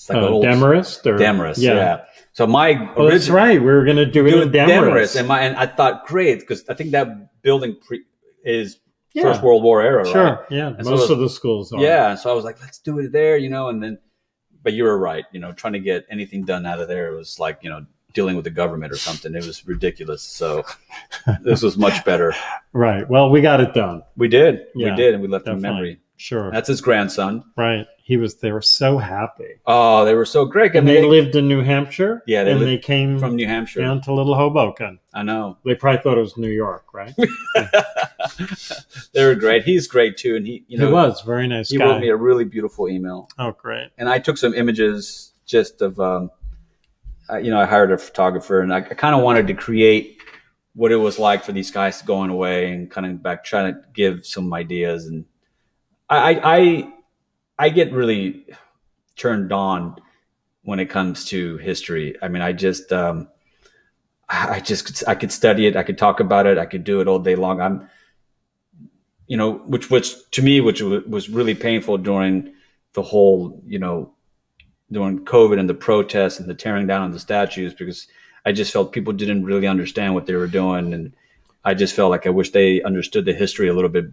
It's like an old Demarest or Demarest, yeah. So my oh, that's right. We were going to do it in Demarest. And I thought, great, because I think that building is Yeah. First World War era, Sure. right? Yeah. And Most of the schools are. Yeah. So I was like, let's do it there, and then, but you were right, trying to get anything done out of there was like, dealing with the government or something. It was ridiculous. So this was much better. Right. Well, we got it done. We did. Yeah, we did. And we left definitely. a memory. Sure. That's his grandson. Right. They were so happy. Oh, they were so great. And they lived in New Hampshire. Yeah. They came from New Hampshire down to little Hoboken. I know. They probably thought it was New York, right? They were great. He's great too. And he was very nice guy. He wrote me a really beautiful email. Oh, great. And I took some images just of, I hired a photographer, and I kind of wanted to create what it was like for these guys going away and kind of trying to give some ideas. And I get really turned on when it comes to history. I mean, I could study it. I could talk about it. I could do it all day long. Which to me, which was really painful during the whole, during COVID and the protests and the tearing down of the statues, because I just felt people didn't really understand what they were doing. And I just felt like I wish they understood the history a little bit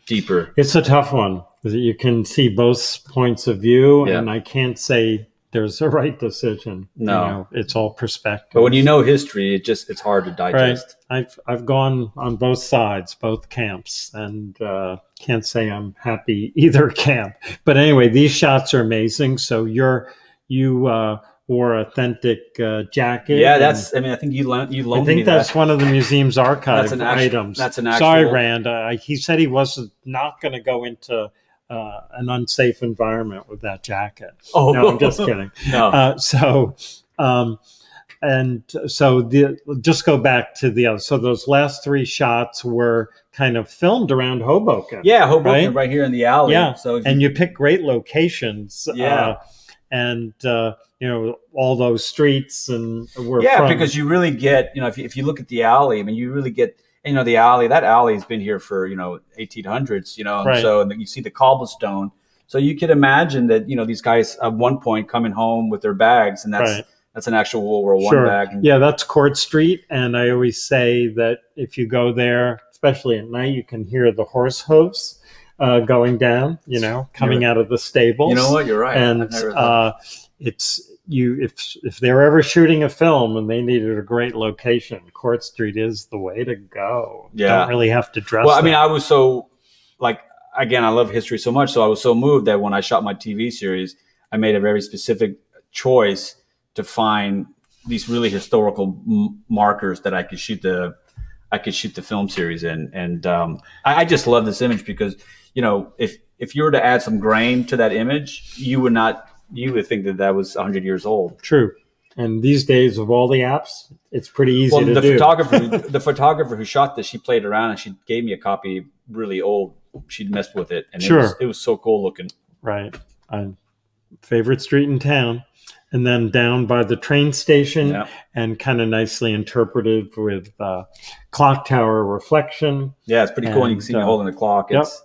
deeper. It's a tough one. You can see both points of view, Yeah. and I can't say there's a right decision. No. It's all perspective. But when you know history, it's hard to digest. Right. I've gone on both sides, both camps, and can't say I'm happy either camp. But anyway, these shots are amazing. So you wore authentic jacket. Yeah, I think you loaned me. I think that's one of the museum's archive items. That's an actual. Sorry, Rand. He said he was not going to go into an unsafe environment with that jacket. Oh, no, I'm just kidding. No. Just go back to the other. So those last three shots were kind of filmed around Hoboken. Yeah, Hoboken, right here in the alley. Yeah, so you pick great locations. Yeah. All those streets and because you really get, if you look at the alley, I mean, you really get, the alley, that alley has been here for, 1800s, Right. So and you see the cobblestone. So you could imagine that, these guys at one point coming home with their bags, and that's an actual World War I bag. Yeah, that's Court Street. And I always say that if you go there, especially at night, you can hear the horse hooves going down, coming out of the stables. You know what? You're right. And if they're ever shooting a film and they needed a great location, Court Street is the way to go. Yeah. Don't really have to dress. Well, I mean, I was so again, I love history so much. So I was so moved that when I shot my TV series, I made a very specific choice to find these really historical markers that I could shoot the film series in. And I just love this image because, if you were to add some grain to that image, you would think that was 100 years old. True. And these days, of all the apps, it's pretty easy to do. The photographer who shot this, she played around and she gave me a copy really old. She'd messed with it. And it was so cool looking. Right. Favorite street in town. And then down by the train station, and kind of nicely interpreted with clock tower reflection. Yeah, it's pretty cool. And you can see me holding the clock. It's,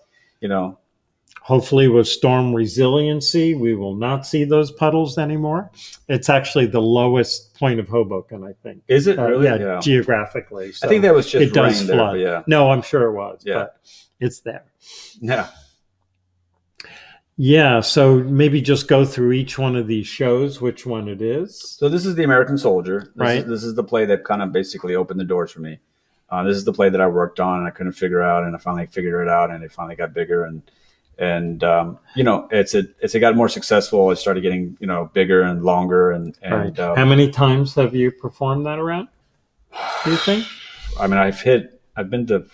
hopefully with storm resiliency, we will not see those puddles anymore. It's actually the lowest point of Hoboken, I think. Is it really? Yeah, geographically. So I think that was just it does rain flood. There, No, I'm sure it was, but it's there. Yeah. Yeah, so maybe just go through each one of these shows, which one it is. So this is The American Soldier. Right. This is the play that kind of basically opened the doors for me. This is the play that I worked on and I couldn't figure out, and I finally figured it out, and it finally got bigger, and it's got more successful. It started getting bigger and longer, and right. How many times have you performed that around? Do you think? I mean, I've been to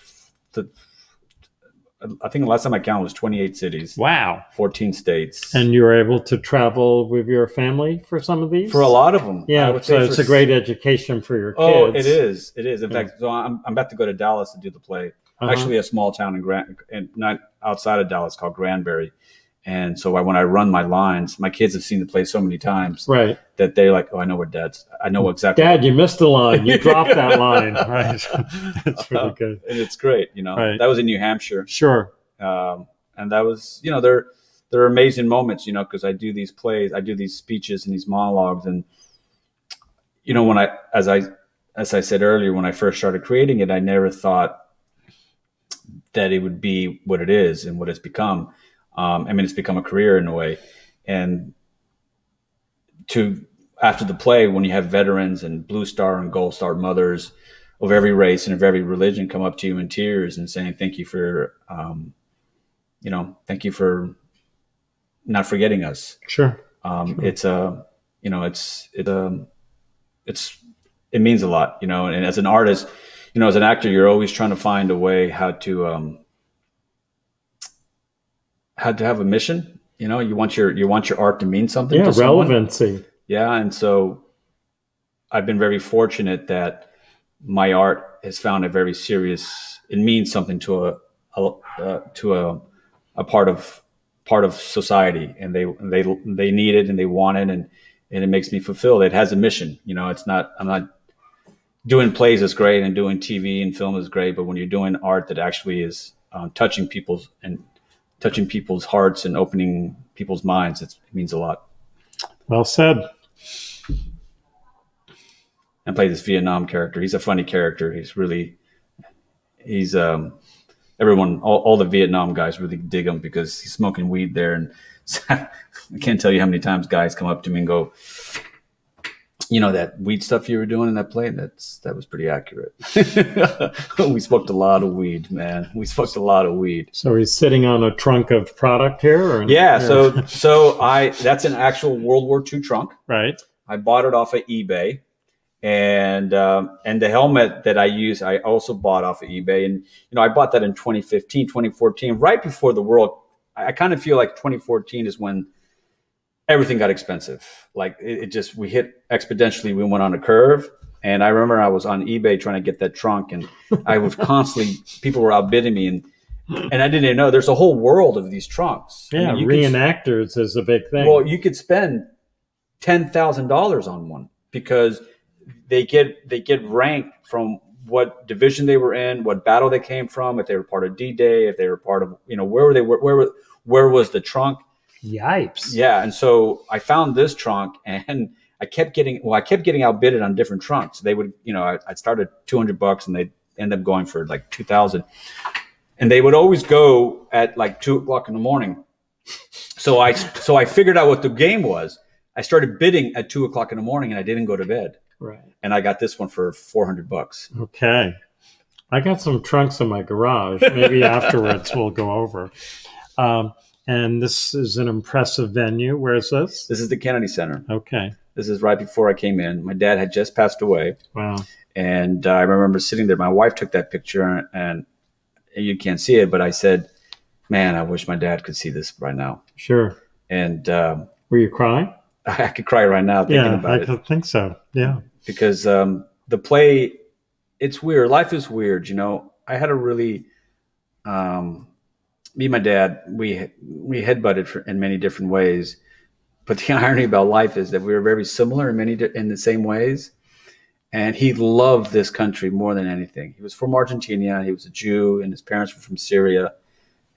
I think the last time I counted was 28 cities. Wow. 14 states. And you were able to travel with your family for some of these? For a lot of them. Yeah, so it's a great education for your kids. Oh, it is. It is. In fact, so I'm about to go to Dallas to do the play. Actually, a small town and not outside of Dallas called Granbury. And so when I run my lines, my kids have seen the play so many times, right, that they're like, "Oh, I know exactly." Dad, you missed a line. You dropped that line. Right. That's really good. And it's great. Right. That was in New Hampshire. Sure. And that was, there are amazing moments, you know, because I do these plays, I do these speeches and these monologues, and you know, as I said earlier, when I first started creating it, I never thought that it would be what it is and what it's become. I mean, it's become a career in a way, and to after the play, when you have veterans and Blue Star and Gold Star mothers of every race and of every religion come up to you in tears and saying thank you for, thank you for not forgetting us. Sure. It's it means a lot, you know. And as an artist, you know, as an actor, you're always trying to find a way how to have a mission. You know, you want your art to mean something. Yeah, to someone. relevancy. Yeah, and so I've been very fortunate that my art has found a very serious. It means something to a part of society, and they need it and they want it, and it makes me fulfilled. It has a mission. You know, I'm not doing plays is great and doing TV and film is great, but when you're doing art that actually is touching people's hearts and opening people's minds, it means a lot. Well said. I play this Vietnam character. He's a funny character. Everyone, all the Vietnam guys really dig him because he's smoking weed there. And I can't tell you how many times guys come up to me and go, you know, that weed stuff you were doing in that play, that was pretty accurate. We smoked a lot of weed, man. We smoked a lot of weed. So he's sitting on a trunk of product here? Or yeah. So that's an actual World War II trunk. Right. I bought it off of eBay. And the helmet that I use, I also bought off of eBay. And, you know, I bought that in 2015, 2014, right before the world. I kind of feel like 2014 is when everything got expensive. Like we hit exponentially. We went on a curve. And I remember I was on eBay trying to get that trunk, and I was constantly, people were outbidding me, and I didn't even know there's a whole world of these trunks. Yeah. I mean, reenactors is a big thing. Well, you could spend $10,000 on one because they get ranked from what division they were in, what battle they came from, if they were part of D-Day, if they were part of, you know, where was the trunk? Yipes. Yeah. And so I found this trunk, and I kept getting outbidded on different trunks. They would, you know, I'd start at $200 and they'd end up going for like 2,000. And they would always go at like 2:00 in the morning. So I figured out what the game was. I started bidding at 2:00 in the morning, and I didn't go to bed. Right. And I got this one for $400. Okay. I got some trunks in my garage. Maybe afterwards we'll go over. And this is an impressive venue. Where is this? This is the Kennedy Center. Okay. This is right before I came in. My dad had just passed away. Wow. And I remember sitting there. My wife took that picture, and you can't see it, but I said, man, I wish my dad could see this right now. Sure. And were you crying? I could cry right now thinking about it. I think so. Yeah. Because the play, it's weird. Life is weird. You know, I had a really, me and my dad, we headbutted in many different ways. But the irony about life is that we were very similar in the same ways. And he loved this country more than anything. He was from Argentina. He was a Jew, and his parents were from Syria.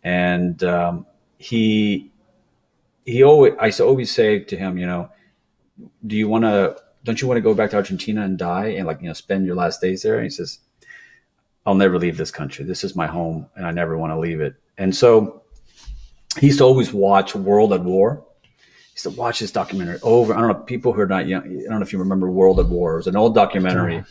And I used to always say to him, you know, don't you want to go back to Argentina and die and, like, you know, spend your last days there? And he says, I'll never leave this country. This is my home, and I never want to leave it. And so he used to always watch World at War. He used to watch this documentary over. I don't know, people who are not young, I don't know if you remember World at War. It was an old documentary,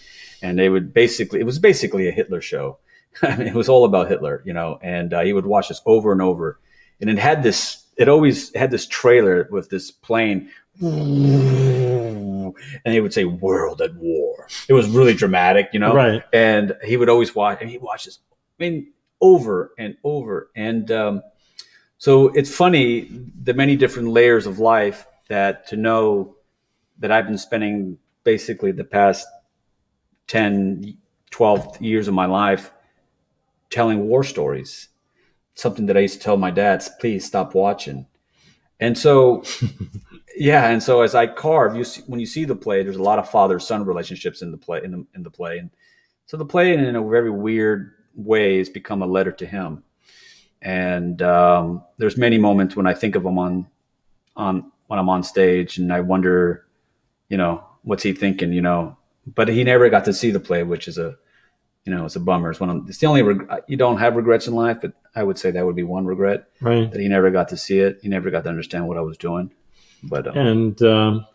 and it was basically a Hitler show. I mean, it was all about Hitler, you know, and he would watch this over and over. And it always had this trailer with this plane, and he would say "World at War." It was really dramatic, you know. Right. And he would always watch, and he watches, I mean, over and over. And so it's funny, the many different layers of life to know that I've been spending basically the past 10, 12 years of my life telling war stories. Something that I used to tell my dad, please stop watching. And so, yeah. And so as I carve, when you see the play, there's a lot of father-son relationships in the play, in the play. And so the play, in a very weird way, has become a letter to him. And there's many moments when I think of him on when I'm on stage, and I wonder, what's he thinking, But he never got to see the play, which is it's a bummer. It's the only you don't have regrets in life, but I would say that would be one regret, Right. that he never got to see it. He never got to understand what I was doing. But And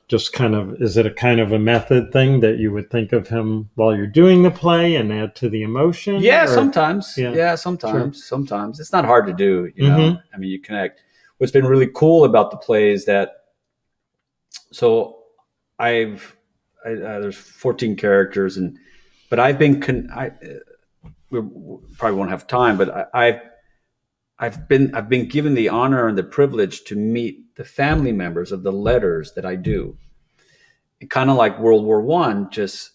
just kind of, is it a kind of a method thing that you would think of him while you're doing the play and add to the emotion? yeah, or? sometimes, Yeah. sometimes it's not hard to do. Mhm. I mean, you connect. What's been really cool about the play is that, so there's 14 characters, but I've been we probably won't have time, but I've been given the honor and the privilege to meet the family members of the letters that I do. Kind of like World War I, just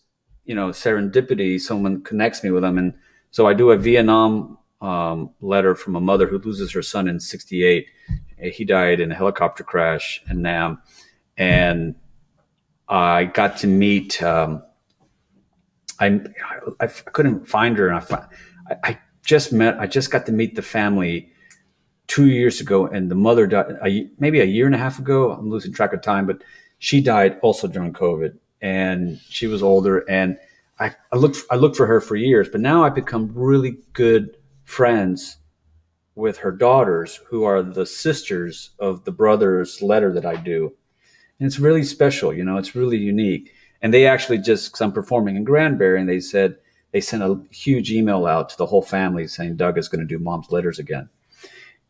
serendipity. Someone connects me with them, and so I do a Vietnam letter from a mother who loses her son in '68. He died in a helicopter crash in Nam, and I got to meet. I couldn't find her, and I just got to meet the family 2 years ago, and the mother died maybe a year and a half ago. I'm losing track of time, but she died also during COVID, and she was older. And I looked for her for years, but now I've become really good friends with her daughters, who are the sisters of the brother's letter that I do. And it's really special, it's really unique. And they actually because I'm performing in Granbury, and they sent a huge email out to the whole family saying Doug is going to do Mom's Letters again.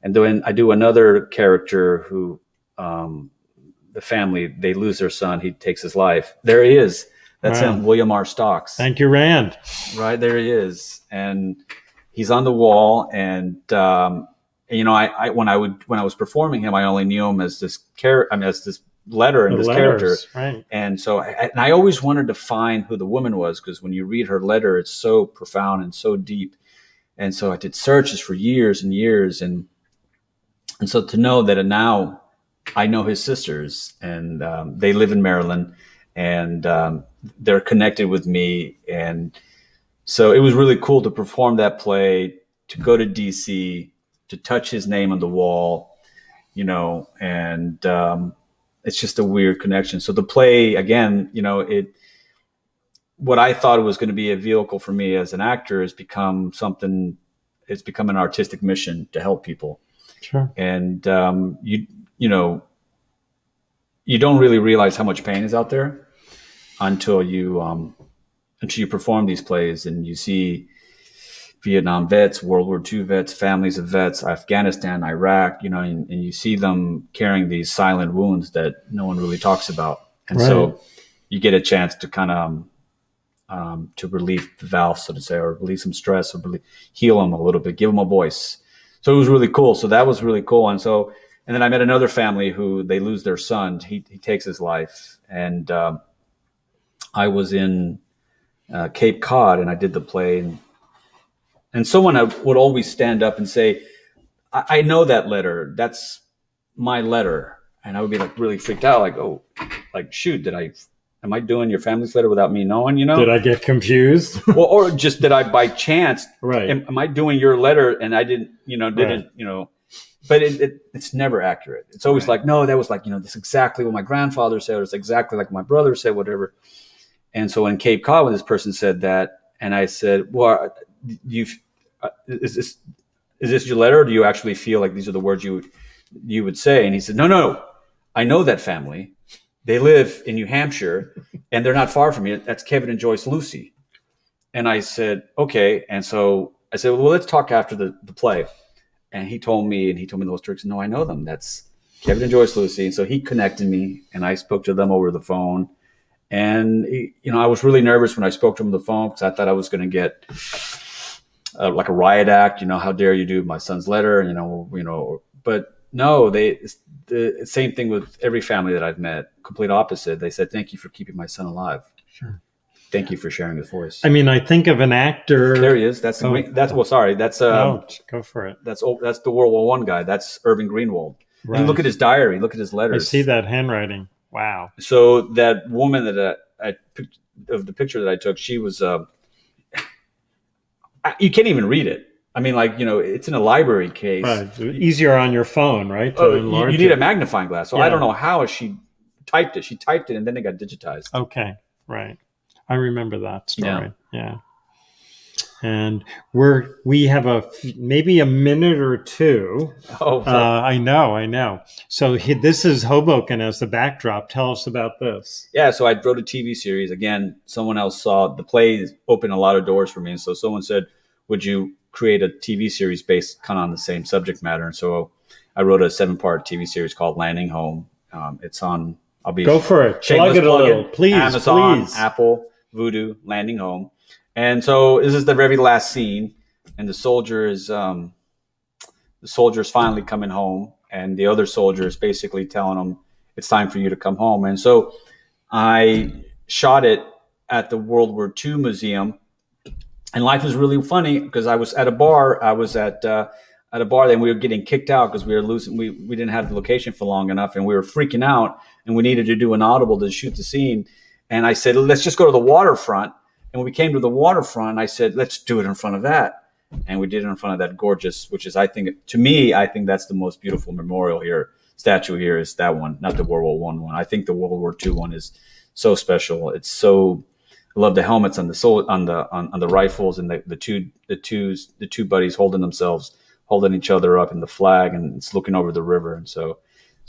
And then I do another character who, the family, they lose their son. He takes his life. There he is. That's Wow. him, William R. Stocks. Thank you, Rand. Right, there he is. And he's on the wall. And, when I was performing him, I only knew him as this as this letter and The this letters, character. right. And so, I always wanted to find who the woman was, because when you read her letter, it's so profound and so deep. And so I did searches for years and years. And so to know that now I know his sisters, and they live in Maryland, and they're connected with me. And so it was really cool to perform that play, to go to DC, to touch his name on the wall, and it's just a weird connection. So the play, again, what I thought it was going to be a vehicle for me as an actor has become something. It's become an artistic mission to help people. Sure. And you don't really realize how much pain is out there until you perform these plays, and you see Vietnam vets, World War II vets, families of vets, Afghanistan, Iraq, and you see them carrying these silent wounds that no one really talks about. And so you get a chance to kind of to relieve the valve, so to say, or relieve some stress, or heal them a little bit, give them a voice. So it was really cool. So that was really cool. And then I met another family who they lose their son. He takes his life. And I was in Cape Cod, and I did the play. And someone would always stand up and say, I know that letter. That's my letter. And I would be like really freaked out, like, oh, like, shoot, am I doing your family's letter without me knowing, Did I get confused? Well, or just did I by chance, right. Am I doing your letter and I didn't, but it's never accurate. It's always like, no, that was like, this is exactly what my grandfather said, or it's exactly like my brother said, whatever. And so in Cape Cod, when this person said that, and I said, well, is this your letter, or do you actually feel like these are the words you would say? And he said, no, I know that family. They live in New Hampshire, and they're not far from me. That's Kevin and Joyce Lucy. And I said, okay. And so I said, well, let's talk after the play. And he told me those tricks. No, I know them. That's Kevin and Joyce Lucy. And so he connected me, and I spoke to them over the phone. And, I was really nervous when I spoke to him on the phone, because I thought I was going to get like a riot act. How dare you do my son's letter? But no, the same thing with every family that I've met, complete opposite. They said, thank you for keeping my son alive. Sure. Thank you for sharing his voice. I mean, I think of an actor. There he is. That's go for it. That's the World War I guy. That's Irving Greenwald. Right. And look at his diary. Look at his letters. I see that handwriting. Wow. So that woman that I picked, of the picture that I took, she was. You can't even read it. I mean, like, it's in a library case. Right. Easier on your phone, right? To enlarge you need it. a magnifying glass. So I don't know how she typed it. She typed it and then it got digitized. Okay. Right. I remember that story. Yeah. And we have maybe a minute or two. Oh, I know. So this is Hoboken as the backdrop. Tell us about this. Yeah, so I wrote a TV series. Again, someone else saw the play opened a lot of doors for me. And so someone said, would you create a TV series based kind of on the same subject matter? And so I wrote a 7-part TV series called Landing Home. It's on, I'll be Go for it. Plug it a little, please. Amazon, please. Apple, Vudu, Landing Home. And so this is the very last scene, and the soldier's finally coming home, and the other soldier is basically telling him it's time for you to come home. And so I shot it at the World War II Museum, and life was really funny because I was at a bar. I was at a bar, then we were getting kicked out because we were losing. We didn't have the location for long enough, and we were freaking out, and we needed to do an audible to shoot the scene. And I said, let's just go to the waterfront. And when we came to the waterfront, I said, let's do it in front of that. And we did it in front of that gorgeous, which is, I think that's the most beautiful memorial here, statue here is that one, not the World War I one. I think the World War II one is so special. It's so, I love the helmets on the rifles, and the two buddies holding each other up in the flag, and it's looking over the river. And so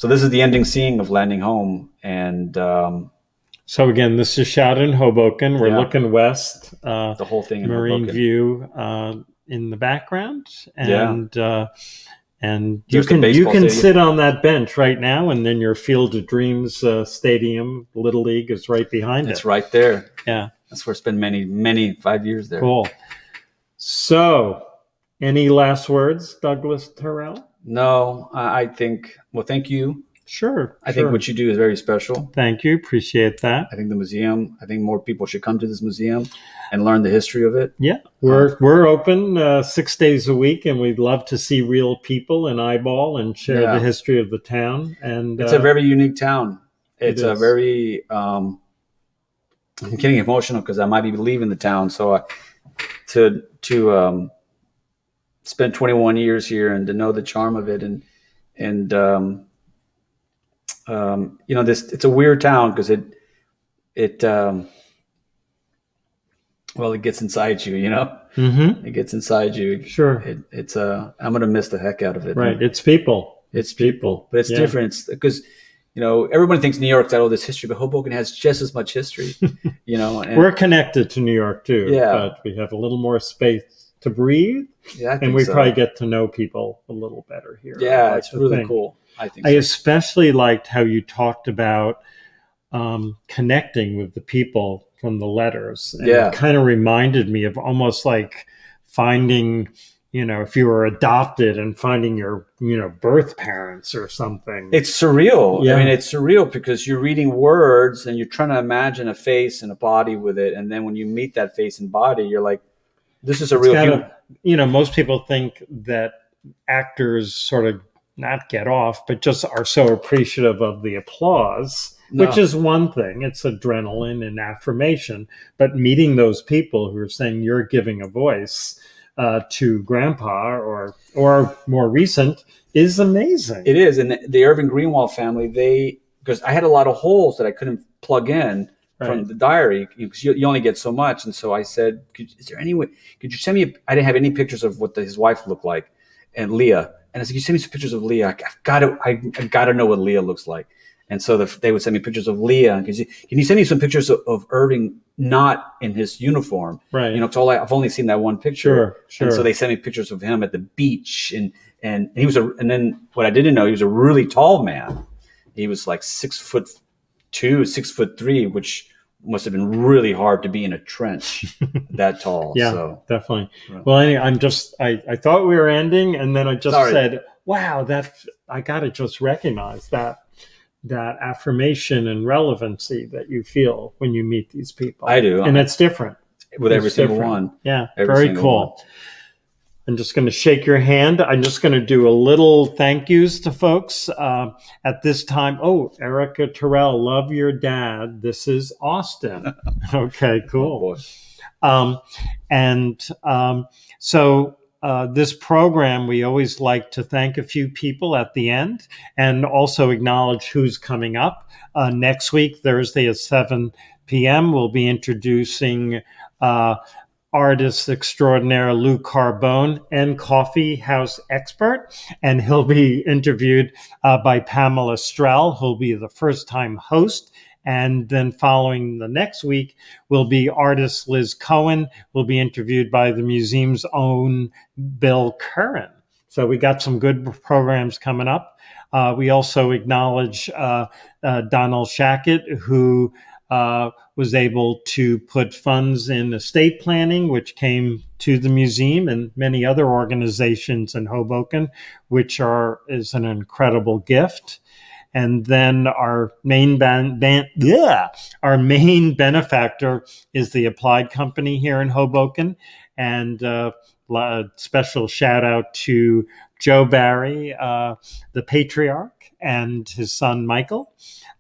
this is the ending scene of Landing Home. And, so again, this is shot in Hoboken. We're looking west. The whole thing in Marine Hoboken. view in the background, and and you There's the can baseball sit on that bench right now, and then your Field of Dreams stadium, Little League, is right behind it. It's right there. Yeah, that's where it's been many 5 years there. Cool. So, any last words, Douglas Taurel? No, I think. Well, thank you. Sure. I think what you do is very special. Thank you. Appreciate that. I think the museum, I think more people should come to this museum and learn the history of it. Yeah. We're open 6 days a week, and we'd love to see real people and eyeball and share the history of the town. And it's a very unique town. It's a very, I'm getting emotional because I might be leaving the town. So to spend 21 years here and to know the charm of it and it's a weird town because it gets inside you, Mm-hmm. It gets inside you. Sure. I'm going to miss the heck out of it. Right. It's people. It's people, but it's different because, everyone thinks New York's got all this history, but Hoboken has just as much history, and we're connected to New York too. Yeah. But we have a little more space to breathe. Yeah. And we probably get to know people a little better here. Yeah. It's really cool. I especially liked how you talked about connecting with the people from the letters. And it kind of reminded me of almost like finding, if you were adopted and finding your, birth parents or something. It's surreal. Yeah. I mean, it's surreal because you're reading words and you're trying to imagine a face and a body with it. And then when you meet that face and body, you're like, this is a real human. Most people think that actors sort of not get off, but just are so appreciative of the applause, which is one thing. It's adrenaline and affirmation. But meeting those people who are saying you're giving a voice to grandpa or more recent is amazing. It is. And the Irving Greenwald family, because I had a lot of holes that I couldn't plug in from the diary because you only get so much. And so I said, is there any way, could you send me, I didn't have any pictures of what his wife looked like, and Leah. And I said, "You send me some pictures of Leah. I got to know what Leah looks like." And so they would send me pictures of Leah. Can you send me some pictures of Irving not in his uniform? Right. I've only seen that one picture. Sure. And so they sent me pictures of him at the beach, and he was and then what I didn't know, he was a really tall man. He was like 6'2", 6'3", which must have been really hard to be in a trench that tall. Yeah, so. Definitely. Right. Well, anyway, I thought we were ending, and then I just said, wow, I got to just recognize that affirmation and relevancy that you feel when you meet these people. I do. And it's different. With every single one. Yeah, very cool. One. I'm just going to shake your hand. I'm just going to do a little thank yous to folks at this time. Oh, Erica Taurel, love your dad. This is Austin. Okay, cool. Oh, boy. So this program, we always like to thank a few people at the end and also acknowledge who's coming up. Next week, Thursday at 7 p.m., we'll be introducing artist extraordinaire Lou Carbone and coffee house expert. And he'll be interviewed by Pamela Strell, who'll be the first-time host. And then following the next week will be artist Liz Cohen, will be interviewed by the museum's own Bill Curran. So we got some good programs coming up. We also acknowledge Donald Shackett, who was able to put funds in estate planning, which came to the museum and many other organizations in Hoboken, which is an incredible gift. And then our main our main benefactor is the Applied Company here in Hoboken, and a special shout out to Joe Barry, the patriarch, and his son Michael,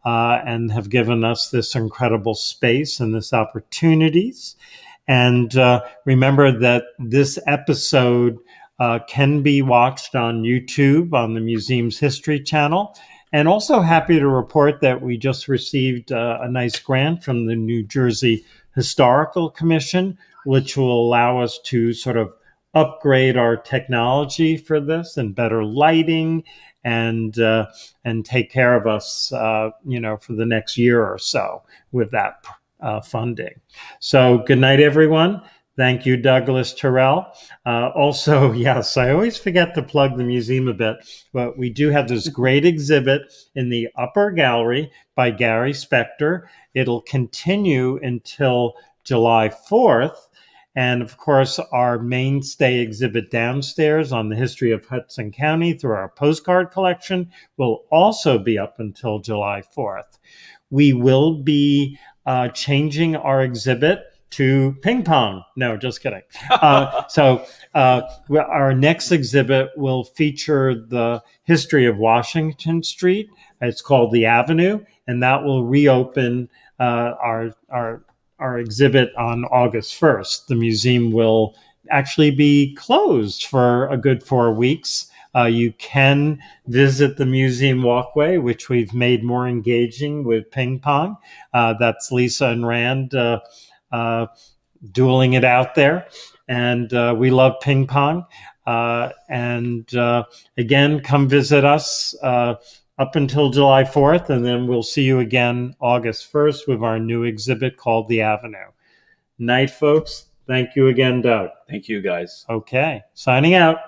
and have given us this incredible space and this opportunities. And remember that this episode can be watched on YouTube on the museum's History channel. And also happy to report that we just received a nice grant from the New Jersey Historical Commission, which will allow us to sort of upgrade our technology for this and better lighting and take care of us, for the next year or so with that funding. So good night, everyone. Thank you, Douglas Taurel. Also, yes, I always forget to plug the museum a bit, but we do have this great exhibit in the upper gallery by Gary Spector. It'll continue until July 4th. And of course, our mainstay exhibit downstairs on the history of Hudson County through our postcard collection will also be up until July 4th. We will be changing our exhibit to ping pong. No, just kidding. So our next exhibit will feature the history of Washington Street. It's called The Avenue, and that will reopen our exhibit on August 1st. The museum will actually be closed for a good 4 weeks. You can visit the museum walkway, which we've made more engaging with ping pong. That's Lisa and Rand dueling it out there. And we love ping pong. Again, come visit us up until July 4th, and then we'll see you again August 1st with our new exhibit called The Avenue. Night, folks. Thank you again, Doug. Thank you, guys. Okay, signing out.